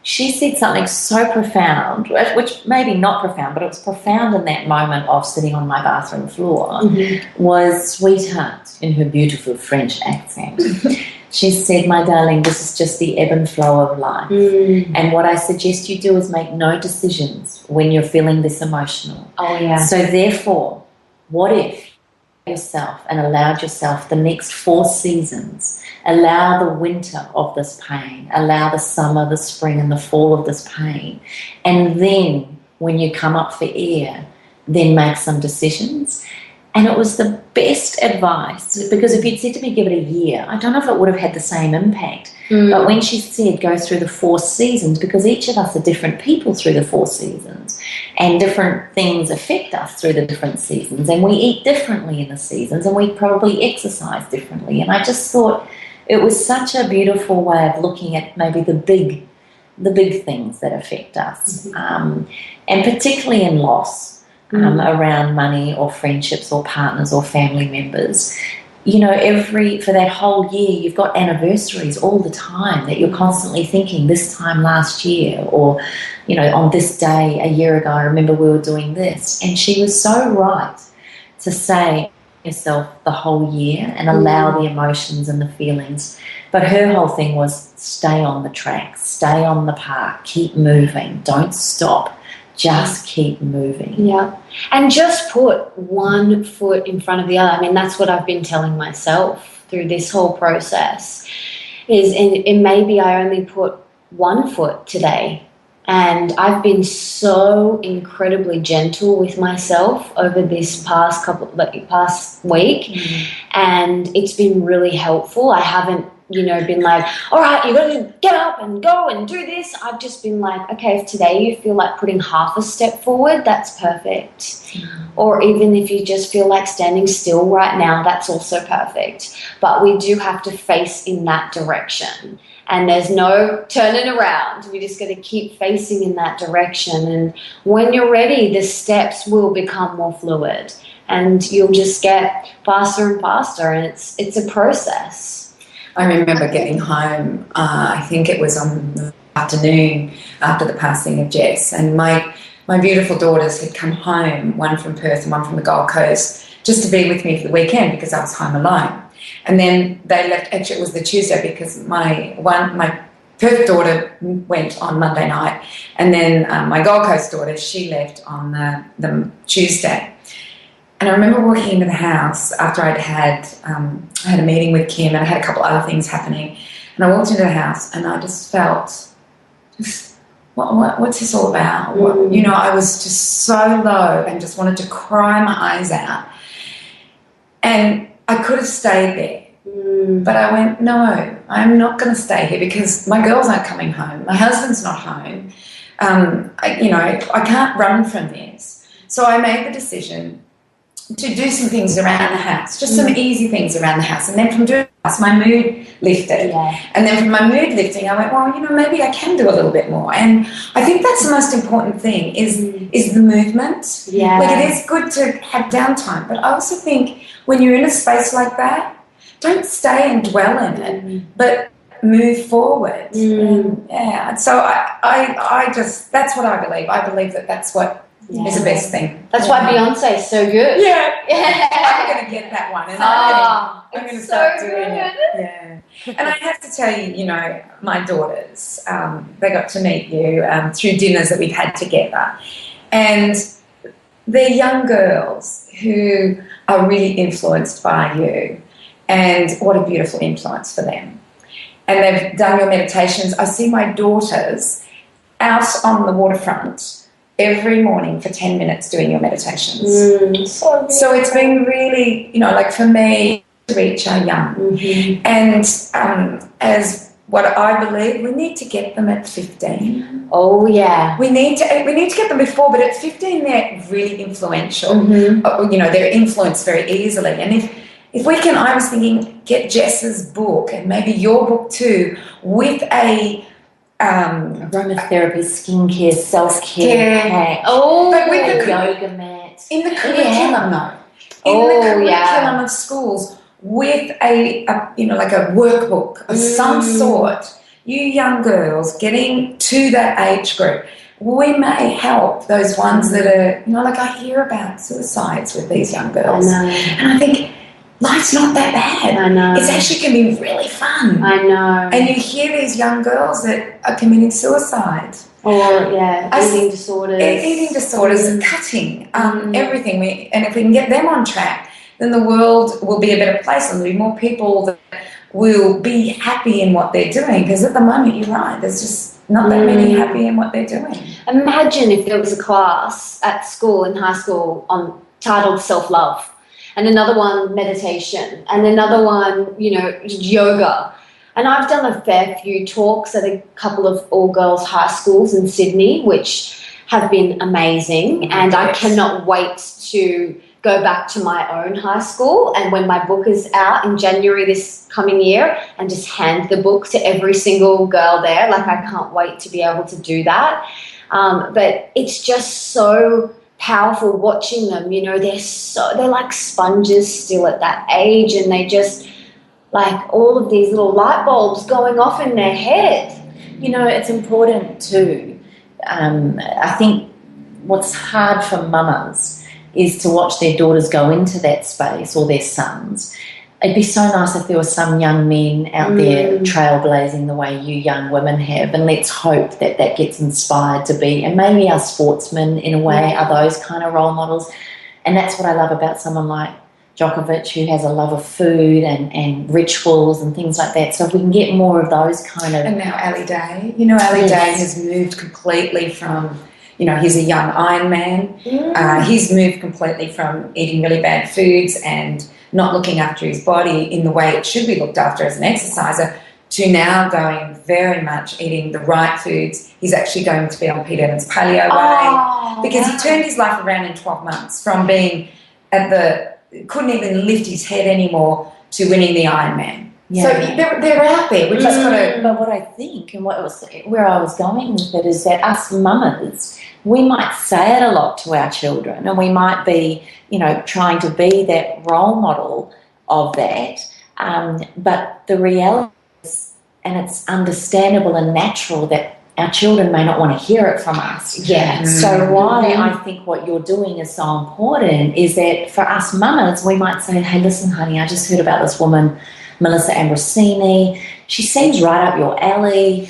She said something so profound, which maybe not profound, but it was profound in that moment of sitting on my bathroom floor, was, sweetheart, in her beautiful French accent. She said, my darling, this is just the ebb and flow of life. And what I suggest you do is make no decisions when you're feeling this emotional. Oh, yeah. So therefore, what if yourself and allowed yourself the next 4 seasons, allow the winter of this pain, allow the summer, the spring and the fall of this pain, and then when you come up for air, then make some decisions. And it was the best advice, because if you'd said to me, give it a year, I don't know if it would have had the same impact. But when she said, go through the 4 seasons, because each of us are different people through the 4 seasons, and different things affect us through the different seasons, and we eat differently in the seasons, and we probably exercise differently. And I just thought it was such a beautiful way of looking at maybe the big things that affect us, and particularly in loss. Around money or friendships or partners or family members. You know, for that whole year, you've got anniversaries all the time that you're constantly thinking, this time last year, or, you know, on this day a year ago, I remember we were doing this. And she was so right to say yourself the whole year and allow the emotions and the feelings. But her whole thing was stay on the track, stay on the path, keep moving, don't stop. Just keep moving. Yeah. And just put one foot in front of the other. I mean, that's what I've been telling myself through this whole process and maybe I only put one foot today. And I've been so incredibly gentle with myself over this past week. And it's been really helpful. I haven't, been like, all right, you've got to get up and go and do this. I've just been like, okay, if today you feel like putting half a step forward, that's perfect. Or even if you just feel like standing still right now, that's also perfect. But we do have to face in that direction. And there's no turning around. We just got to keep facing in that direction. And when you're ready, the steps will become more fluid. And you'll just get faster and faster. And it's a process. I remember getting home, I think it was on the afternoon after the passing of Jess, and my beautiful daughters had come home, one from Perth and one from the Gold Coast, just to be with me for the weekend because I was home alone. And then they left, actually it was the Tuesday because my Perth daughter went on Monday night, and then my Gold Coast daughter, she left on the Tuesday. And I remember walking into the house after I had a meeting with Kim and I had a couple other things happening. And I walked into the house and I just felt, what's this all about? I was just so low and just wanted to cry my eyes out. And I could have stayed there. But I went, no, I'm not going to stay here because my girls aren't coming home. My husband's not home. I can't run from this. So I made the decision to do some things around the house, just some easy things around the house. And then from doing that, my mood lifted. Yeah. And then from my mood lifting, I went, well, maybe I can do a little bit more. And I think that's the most important thing is the movement. Yeah. Like, it is good to have downtime. But I also think when you're in a space like that, don't stay and dwell in it, but move forward. Yeah. So I just, that's what I believe. I believe that that's what is the best thing. That's why Beyonce's so good. Yeah. I'm going to get that one. And I'm going to start doing it. Yeah. And I have to tell you, my daughters, they got to meet you through dinners that we've had together. And they're young girls who are really influenced by you. And what a beautiful influence for them. And they've done your meditations. I see my daughters out on the waterfront every morning for 10 minutes doing your meditations. So it's been really, for me, to reach our young. And as what I believe, we need to get them at 15. Oh, yeah. We need to get them before, but at 15 they're really influential. They're influenced very easily. And if we can, I was thinking, get Jess's book and maybe your book too with a aromatherapy, skincare, self-care pack. But with the yoga mat. In the curriculum, though. In the curriculum of schools with a workbook of some sort. You young girls getting to that age group, we may help those ones that are, I hear about suicides with these young girls. I know. And I think, life's not that bad. I know. It's actually can be really fun. I know. And you hear these young girls that are committing suicide. Or, eating disorders. Eating disorders, cutting, everything. And if we can get them on track, then the world will be a better place and there'll be more people that will be happy in what they're doing. Because at the moment, you're right, there's just not that many happy in what they're doing. Imagine if there was a class at school, in high school, titled Self-Love. and another one meditation, and another one, yoga. And I've done a fair few talks at a couple of all-girls high schools in Sydney, which have been amazing. And I cannot wait to go back to my own high school, and when my book is out in January this coming year, and just hand the book to every single girl there. Like, I can't wait to be able to do that. But it's just so powerful watching them. They're like sponges still at that age, and they just like all of these little light bulbs going off in their head. It's important too. I think what's hard for mamas is to watch their daughters go into that space, or their sons. It'd be so nice if there were some young men out there trailblazing the way you young women have, and let's hope that that gets inspired to be, and maybe our sportsmen in a way are those kind of role models. And that's what I love about someone like Djokovic, who has a love of food and rituals and things like that. So if we can get more of those kind of... And now Ali Day. Ali Day has moved completely from... he's a young Iron Man. He's moved completely from eating really bad foods and not looking after his body in the way it should be looked after as an exerciser, to now going very much eating the right foods. He's actually going to be on Pete Evans' paleo way, because he turned his life around in 12 months from being couldn't even lift his head anymore to winning the Ironman. Yeah. So they're out there. We just got to... But what I think, and where I was going with it, is that us mamas, we might say it a lot to our children, and we might be, trying to be that role model of that. But the reality is, and it's understandable and natural, that our children may not want to hear it from us. Yeah. So why I think what you're doing is so important is that for us mamas, we might say, hey, listen, honey, I just heard about this woman, Melissa Ambrosini. She seems right up your alley.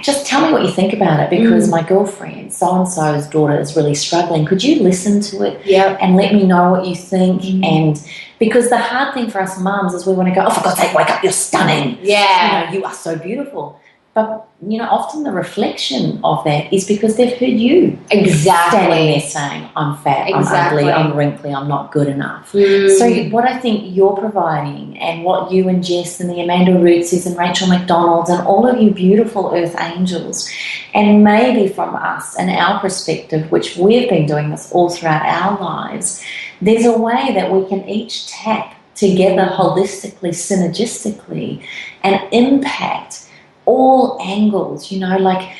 Just tell me what you think about it, because my girlfriend, so-and-so's daughter, is really struggling. Could you listen to it and let me know what you think? And because the hard thing for us mums is we want to go, oh, for God's sake, wake up, you're stunning. Yeah. You are so beautiful. But, often the reflection of that is because they've heard you standing there saying, I'm fat, I'm ugly, I'm wrinkly, I'm not good enough. So what I think you're providing, and what you and Jess and the Amanda Rootses and Rachel McDonald's and all of you beautiful earth angels, and maybe from us and our perspective, which we've been doing this all throughout our lives, there's a way that we can each tap together holistically, synergistically, and impact all angles, like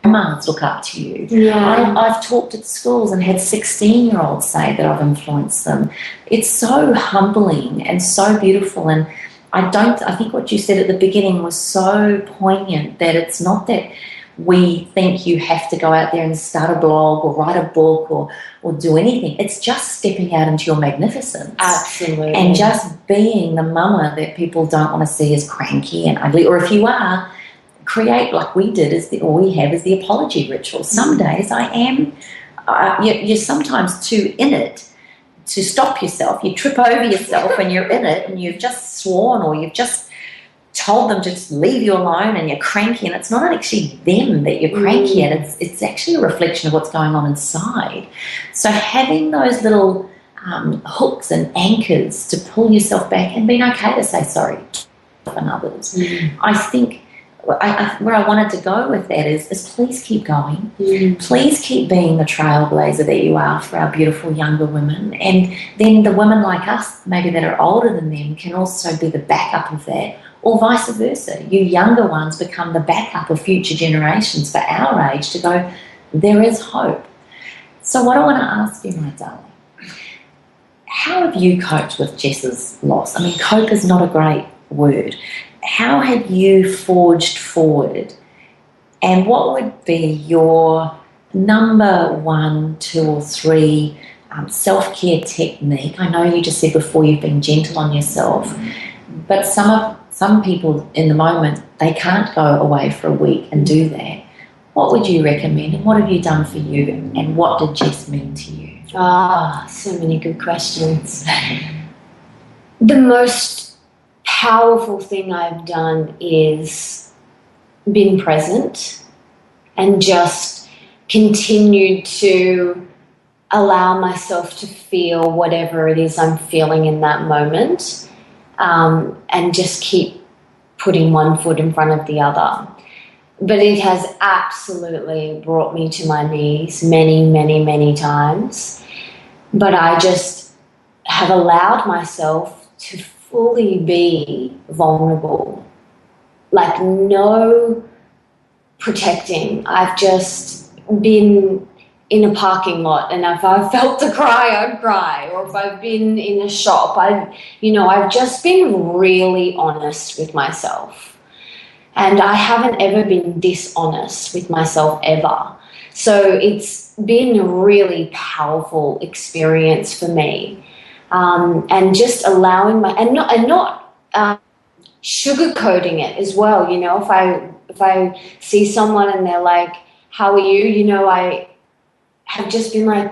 mums look up to you. Yeah. I've talked at schools and had 16-year-olds say that I've influenced them. It's so humbling and so beautiful. And I think what you said at the beginning was so poignant, that it's not that we think you have to go out there and start a blog or write a book or do anything. It's just stepping out into your magnificence. Absolutely. And just being the mama that people don't want to see as cranky and ugly. Or if you are, create, like we did, we have is the apology ritual. Some days I am, you're sometimes too in it to stop yourself. You trip over yourself and you're in it, and you've just sworn, or you've just told them to just leave you alone, and you're cranky, and it's not actually them that you're cranky at. It's actually a reflection of what's going on inside. So having those little hooks and anchors to pull yourself back, and being okay to say sorry to others. I think where I wanted to go with that is please keep going. Please keep being the trailblazer that you are for our beautiful younger women. And then the women like us, maybe that are older than them, can also be the backup of that, or vice versa. You younger ones become the backup of future generations for our age to go, there is hope. So what I want to ask you, my darling, how have you coped with Jess's loss? I mean, cope is not a great word. How have you forged forward? And what would be your number 1, 2, or 3 self-care technique? I know you just said before you've been gentle on yourself, but some people in the moment, they can't go away for a week and do that. What would you recommend, and what have you done for you, and what did Jess mean to you? So many good questions. The most powerful thing I've done is been present and just continued to allow myself to feel whatever it is I'm feeling in that moment, and just keep putting one foot in front of the other. But it has absolutely brought me to my knees many, many, many times. But I just have allowed myself to fully be vulnerable. Like, no protecting. I've just been in a parking lot, and if I felt to cry, I'd cry. Or if I've been in a shop, I've just been really honest with myself. And I haven't ever been dishonest with myself ever. So it's been a really powerful experience for me. And just allowing and not sugarcoating it as well. You know, if I see someone and they're like, "How are you?" You know, I have just been like,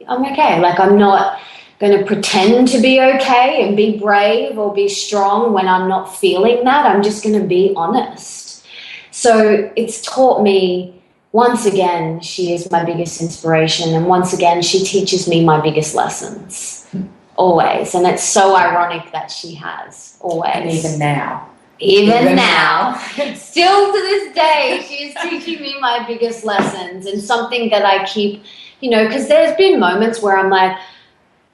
"I'm okay." Like, I'm not going to pretend to be okay and be brave or be strong when I'm not feeling that. I'm just going to be honest. So it's taught me, once again, she is my biggest inspiration, and once again, she teaches me my biggest lessons, always. And it's so ironic that she has, always. And even now. Even now. Still to this day, she is teaching me my biggest lessons, and something that I keep, because there's been moments where I'm like,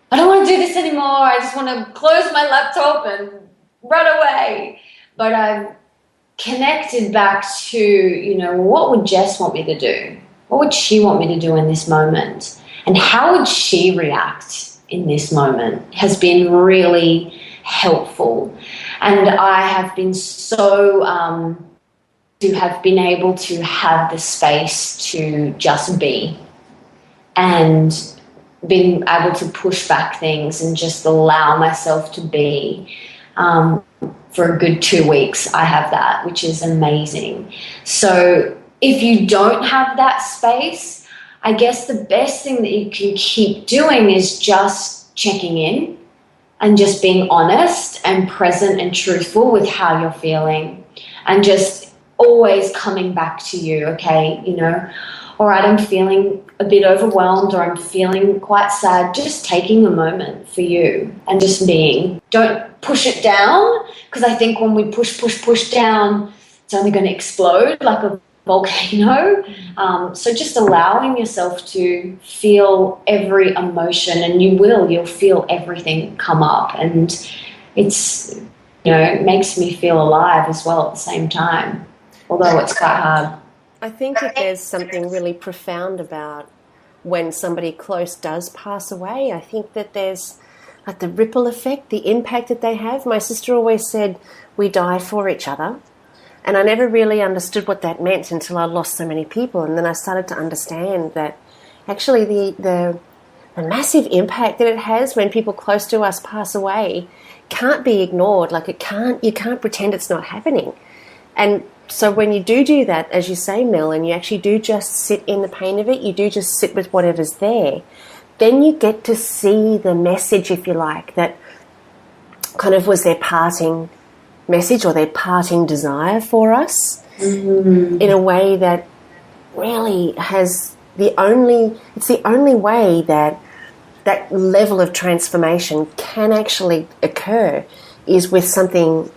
I don't want to do this anymore. I just want to close my laptop and run away. But I've connected back to, what would Jess want me to do? What would she want me to do in this moment? And how would she react in this moment has been really helpful. And I have been so to have been able to have the space to just be, and being able to push back things and just allow myself to be. For a good 2 weeks, I have that, which is amazing. So if you don't have that space, I guess the best thing that you can keep doing is just checking in and just being honest and present and truthful with how you're feeling, and just always coming back to you, okay, all right, I'm feeling a bit overwhelmed, or I'm feeling quite sad. Just taking a moment for you and just being. Don't push it down, because I think when we push down, it's only going to explode like a volcano. So just allowing yourself to feel every emotion, and you'll feel everything come up, and it's, it makes me feel alive as well at the same time, although it's quite hard. I think that there's something really profound about when somebody close does pass away. I think that there's like the ripple effect, the impact that they have. My sister always said, we die for each other. And I never really understood what that meant until I lost so many people. And then I started to understand that actually the massive impact that it has when people close to us pass away can't be ignored. Like, you can't pretend it's not happening. And so when you do that, as you say, Mel, and you actually do just sit in the pain of it, you do just sit with whatever's there, then you get to see the message, if you like, that kind of was their parting message or their parting desire for us, in a way that really has it's the only way that that level of transformation can actually occur, is with something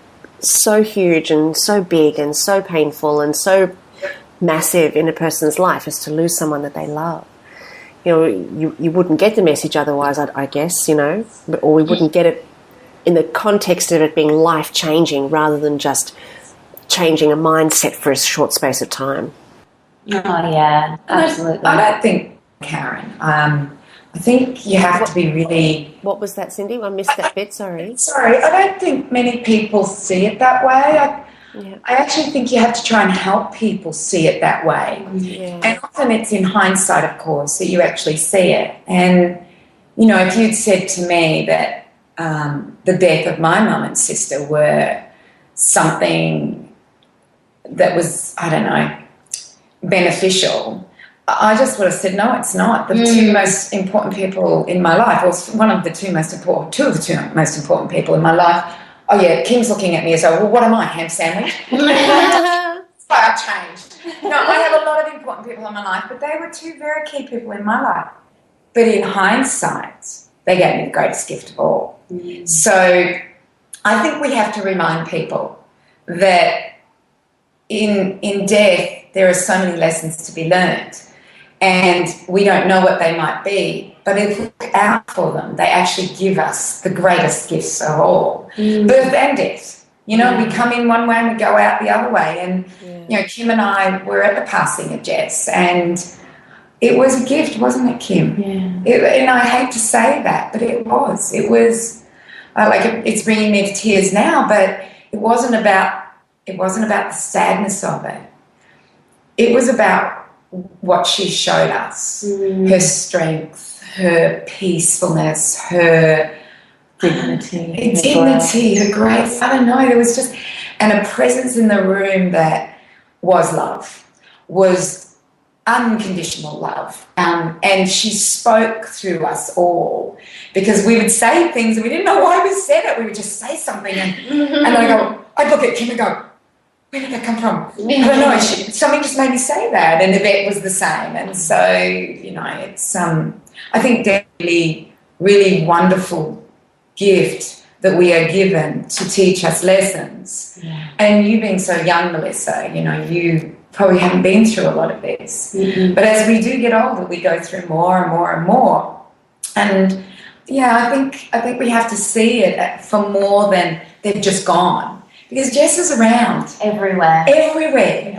so huge and so big and so painful and so massive in a person's life as to lose someone that they love. You wouldn't get the message otherwise, I guess, or we wouldn't get it in the context of it being life-changing rather than just changing a mindset for a short space of time. Oh, yeah, absolutely. I don't think, Karen, I think you have to be really... What was that, Cindy? I missed that bit, sorry. Sorry, I don't think many people see it that way. I actually think you have to try and help people see it that way. Yeah. And often it's in hindsight, of course, that you actually see it. And, if you'd said to me that the death of my mum and sister were something that was, I don't know, beneficial, I just would have said, no, it's not. The two most important people in my life, or two of the two most important people in my life. Oh, yeah, Kim's looking at me as though, well, what am I, ham sandwich? That's why I changed. No, I have a lot of important people in my life, but they were two very key people in my life. but in hindsight, they gave me the greatest gift of all. So I think we have to remind people that in death there are so many lessons to be learned, and we don't know what they might be, but if we look out for them, they actually give us the greatest gifts of all, birth and death. You know, we come in one way and we go out the other way. And, you know, Kim and I were at the passing of Jess, and it was a gift, wasn't it, Kim? Yeah. And I hate to say that, but it was. It was, it's bringing me to tears now, but it wasn't about the sadness of it. It was about what she showed us, her strength, her peacefulness, her dignity, her grace. I don't know, there was just, and a presence in the room that was love, was unconditional love. And she spoke through us all, because we would say things and we didn't know why we said it. We would just say something and I'd look at Kim and go, where did that come from? I don't know. Something just made me say that, and Yvette was the same. And so, you know, it's I think really, really wonderful gift that we are given to teach us lessons. Yeah. And you being so young, Melissa, you know, you probably haven't been through a lot of this. But as we do get older, we go through more and more and more. And yeah, I think we have to see it for more than they've just gone. Because Jess is around. Everywhere.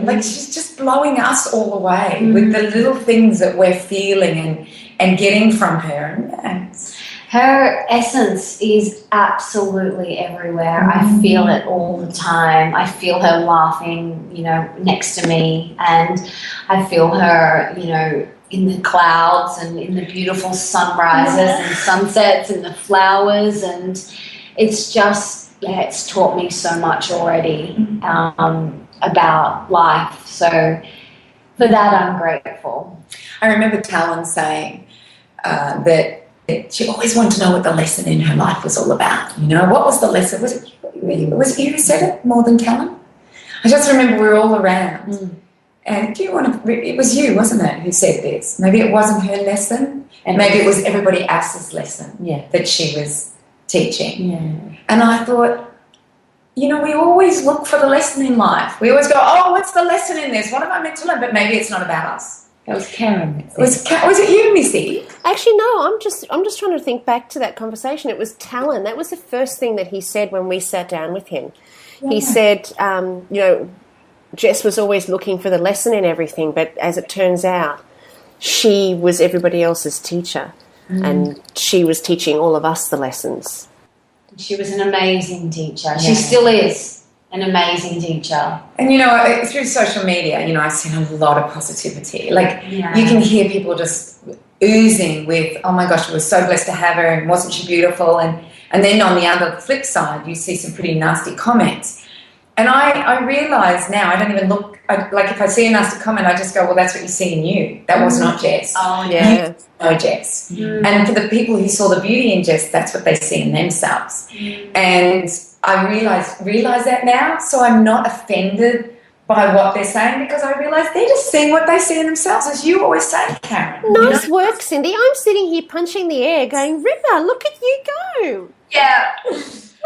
Like, she's just blowing us all away with the little things that we're feeling and getting from her. And her essence is absolutely everywhere. I feel it all the time. I feel her laughing, you know, next to me, and I feel her, you know, in the clouds and in the beautiful sunrises and sunsets and the flowers, and it's just, it's taught me so much already about life. So for that, I'm grateful. I remember Talon saying that she always wanted to know what the lesson in her life was all about. You know, what was the lesson? Was it you who said it more than Talon? I just remember we were all around. And it was you, wasn't it, who said this? Maybe it wasn't her lesson, and maybe it was everybody else's lesson that she was teaching. Yeah. And I thought, you know, we always look for the lesson in life. We always go, oh, what's the lesson in this? What am I meant to learn? But maybe it's not about us. That was Karen. Was it you, Missy? Actually, no. I'm just trying to think back to that conversation. It was Talon. That was the first thing that he said when we sat down with him. Yeah. He said, you know, Jess was always looking for the lesson in everything, but as it turns out, she was everybody else's teacher, and she was teaching all of us the lessons. She was an amazing teacher. Yeah. She still is an amazing teacher. And, you know, through social media, you know, I've seen a lot of positivity. Like, you can hear people just oozing with, oh, my gosh, we were so blessed to have her, and wasn't she beautiful? And then on the other flip side, you see some pretty nasty comments. And I realise now, I don't even look, like if I see a nasty comment, I just go, well, that's what you see in you. That was not Jess. Oh, yeah. You know Jess. And for the people who saw the beauty in Jess, that's what they see in themselves. And I realise that now, so I'm not offended by what they're saying, because I realise they're just seeing what they see in themselves, as you always say, Karen. Nice work, Cindy. I'm sitting here punching the air going, River, look at you go. Yeah.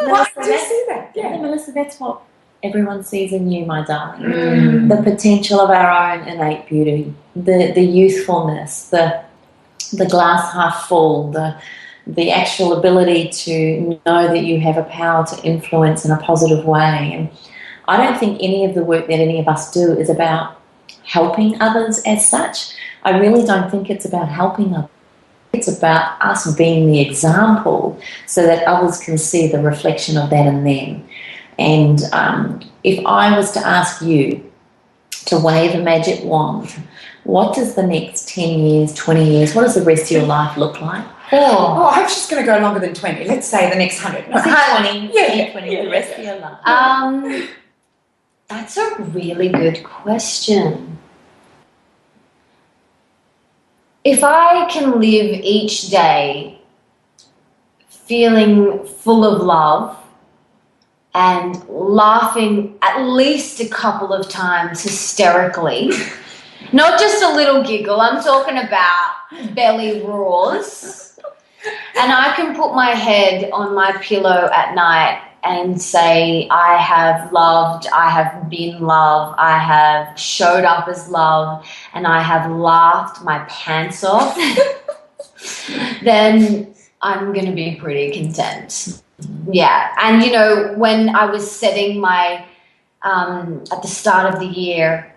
Well, do you see that? Yeah, Melissa, that's what everyone sees in you, my darling. The potential of our own innate beauty, the youthfulness, the glass half full, the actual ability to know that you have a power to influence in a positive way. And I don't think any of the work that any of us do is about helping others as such. I really don't think it's about helping others. It's about us being the example so that others can see the reflection of that in them. And if I was to ask you to wave a magic wand, what does the next 10 years, 20 years, what does the rest of your life look like? Oh, I hope she's going to go longer than 20. Let's say the next 100. No, 20. Yeah, 20, the rest of your life. That's a really good question. If I can live each day feeling full of love and laughing at least a couple of times hysterically, Not just a little giggle. I'm talking about belly roars. And I can put my head on my pillow at night and say, I have loved, I have been love, I have showed up as love, and I have laughed my pants off, then I'm going to be pretty content. Yeah. And, you know, when I was setting my, at the start of the year,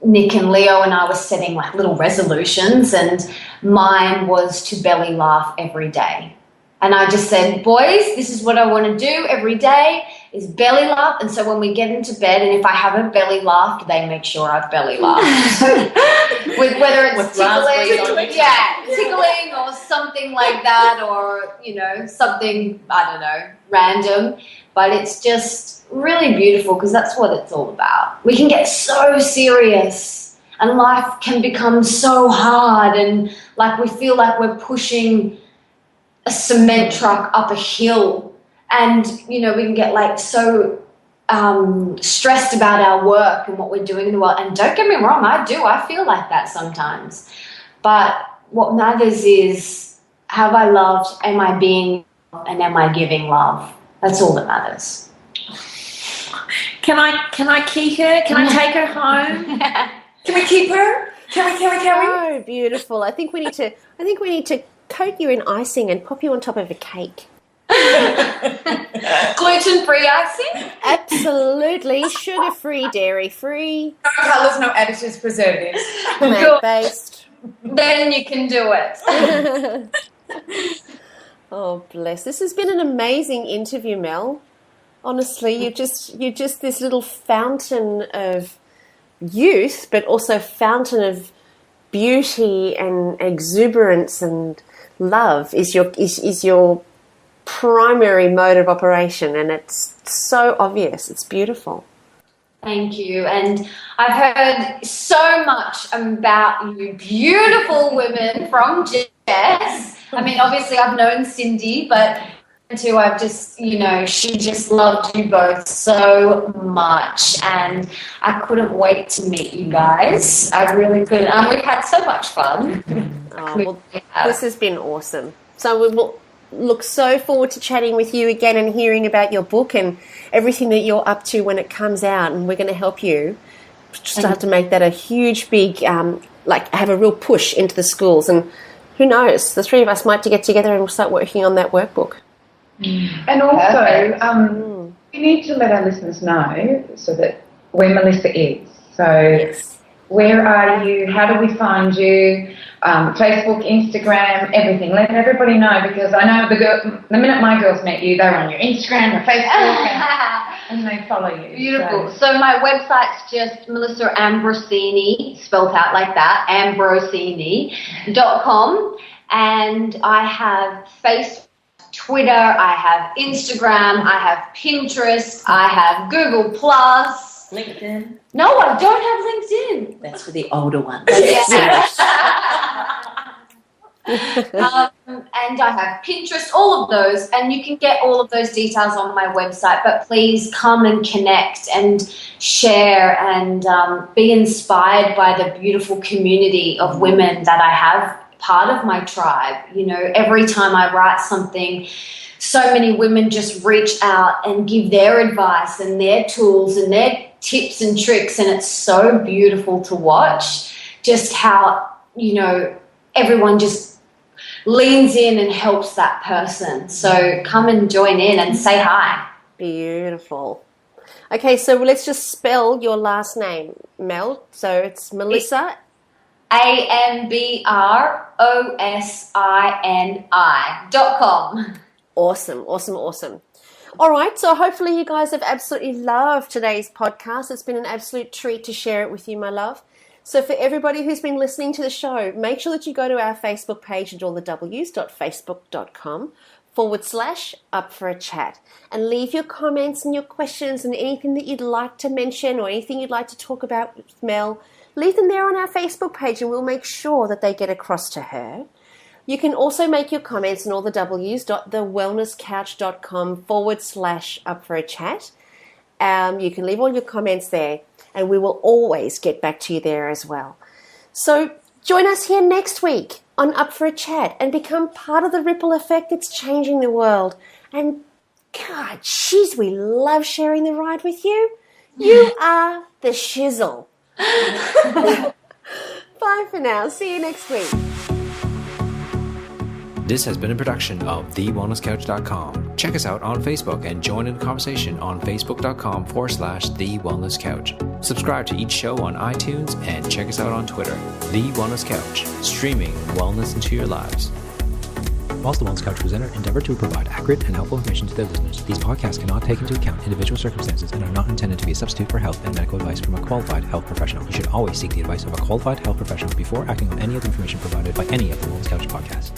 Nick and Leo and I were setting like little resolutions, and mine was to belly laugh every day. And I just said, boys, this is what I want to do every day is belly laugh. And so when we get into bed, and if I haven't belly laughed, they make sure I've belly laughed. Whether it's tickling or something like that, or, you know, something, I don't know, random. But it's just really beautiful because that's what it's all about. We can get so serious and life can become so hard, and like we feel like we're pushing a cement truck up a hill, and, you know, we can get like so stressed about our work and what we're doing in the world. And don't get me wrong, I feel like that sometimes. But what matters is, have I loved, am I being, and am I giving love? That's all that matters. Can I keep her? Can I take her home? Can we keep her? Can we? Oh, beautiful. I think we need to coat you in icing and pop you on top of a cake. Gluten-free icing? Absolutely. Sugar-free, dairy-free. No colours, no additives, preservatives. Tomato-based. Then you can do it. Oh, bless. This has been an amazing interview, Mel. Honestly, you're just this little fountain of youth, but also fountain of beauty and exuberance, and love is your primary mode of operation, and it's so obvious. It's beautiful. Thank you. And I've heard so much about you beautiful women from Jess. I mean, obviously I've known Cindy, but too, I've just, you know, she just loved you both so much, and I couldn't wait to meet you guys. I really couldn't. We've had so much fun. Well, this has been awesome. So we will look so forward to chatting with you again and hearing about your book and everything that you're up to when it comes out, and we're going to help you start to make that a huge, big, have a real push into the schools. And who knows, the three of us might get together and we'll start working on that workbook. And also, we need to let our listeners know so that where Melissa is. So where are you? How do we find you? Facebook, Instagram, everything. Let everybody know, because I know the minute my girls met you, they were on your Instagram or Facebook and they follow you. Beautiful. So my website's just Melissa Ambrosini, spelled out like that, ambrosini.com. And I have Facebook, Twitter, I have Instagram, I have Pinterest, I have Google Plus. LinkedIn. No, I don't have LinkedIn. That's for the older ones. And I have Pinterest, all of those, and you can get all of those details on my website. But please come and connect and share and be inspired by the beautiful community of women that I have part of my tribe. You know, every time I write something, so many women just reach out and give their advice and their tools and their tips and tricks, and it's so beautiful to watch just how, you know, everyone just leans in and helps that person. So come and join in and say hi. Beautiful. Okay, so let's just spell your last name, Mel. So it's Melissa. AMBROSINI.com. Awesome. All right, so hopefully you guys have absolutely loved today's podcast. It's been an absolute treat to share it with you, my love. So for everybody who's been listening to the show, make sure that you go to our Facebook page at allthews.facebook.com/up-for-a-chat and leave your comments and your questions and anything that you'd like to mention or anything you'd like to talk about with Mel. Leave them there on our Facebook page and we'll make sure that they get across to her. You can also make your comments on allthews.thewellnesscouch.com/up-for-a-chat. You can leave all your comments there. and we will always get back to you there as well. So join us here next week on Up for a Chat and become part of the ripple effect that's changing the world. And God, jeez, we love sharing the ride with you. You are the shizzle. Bye for now. See you next week. This has been a production of TheWellnessCouch.com. Check us out on Facebook and join in the conversation on Facebook.com/TheWellnessCouch. Subscribe to each show on iTunes and check us out on Twitter. The Wellness Couch, streaming wellness into your lives. Whilst the Wellness Couch presenter endeavor to provide accurate and helpful information to their listeners, these podcasts cannot take into account individual circumstances and are not intended to be a substitute for health and medical advice from a qualified health professional. You should always seek the advice of a qualified health professional before acting on any of the information provided by any of the Wellness Couch podcasts.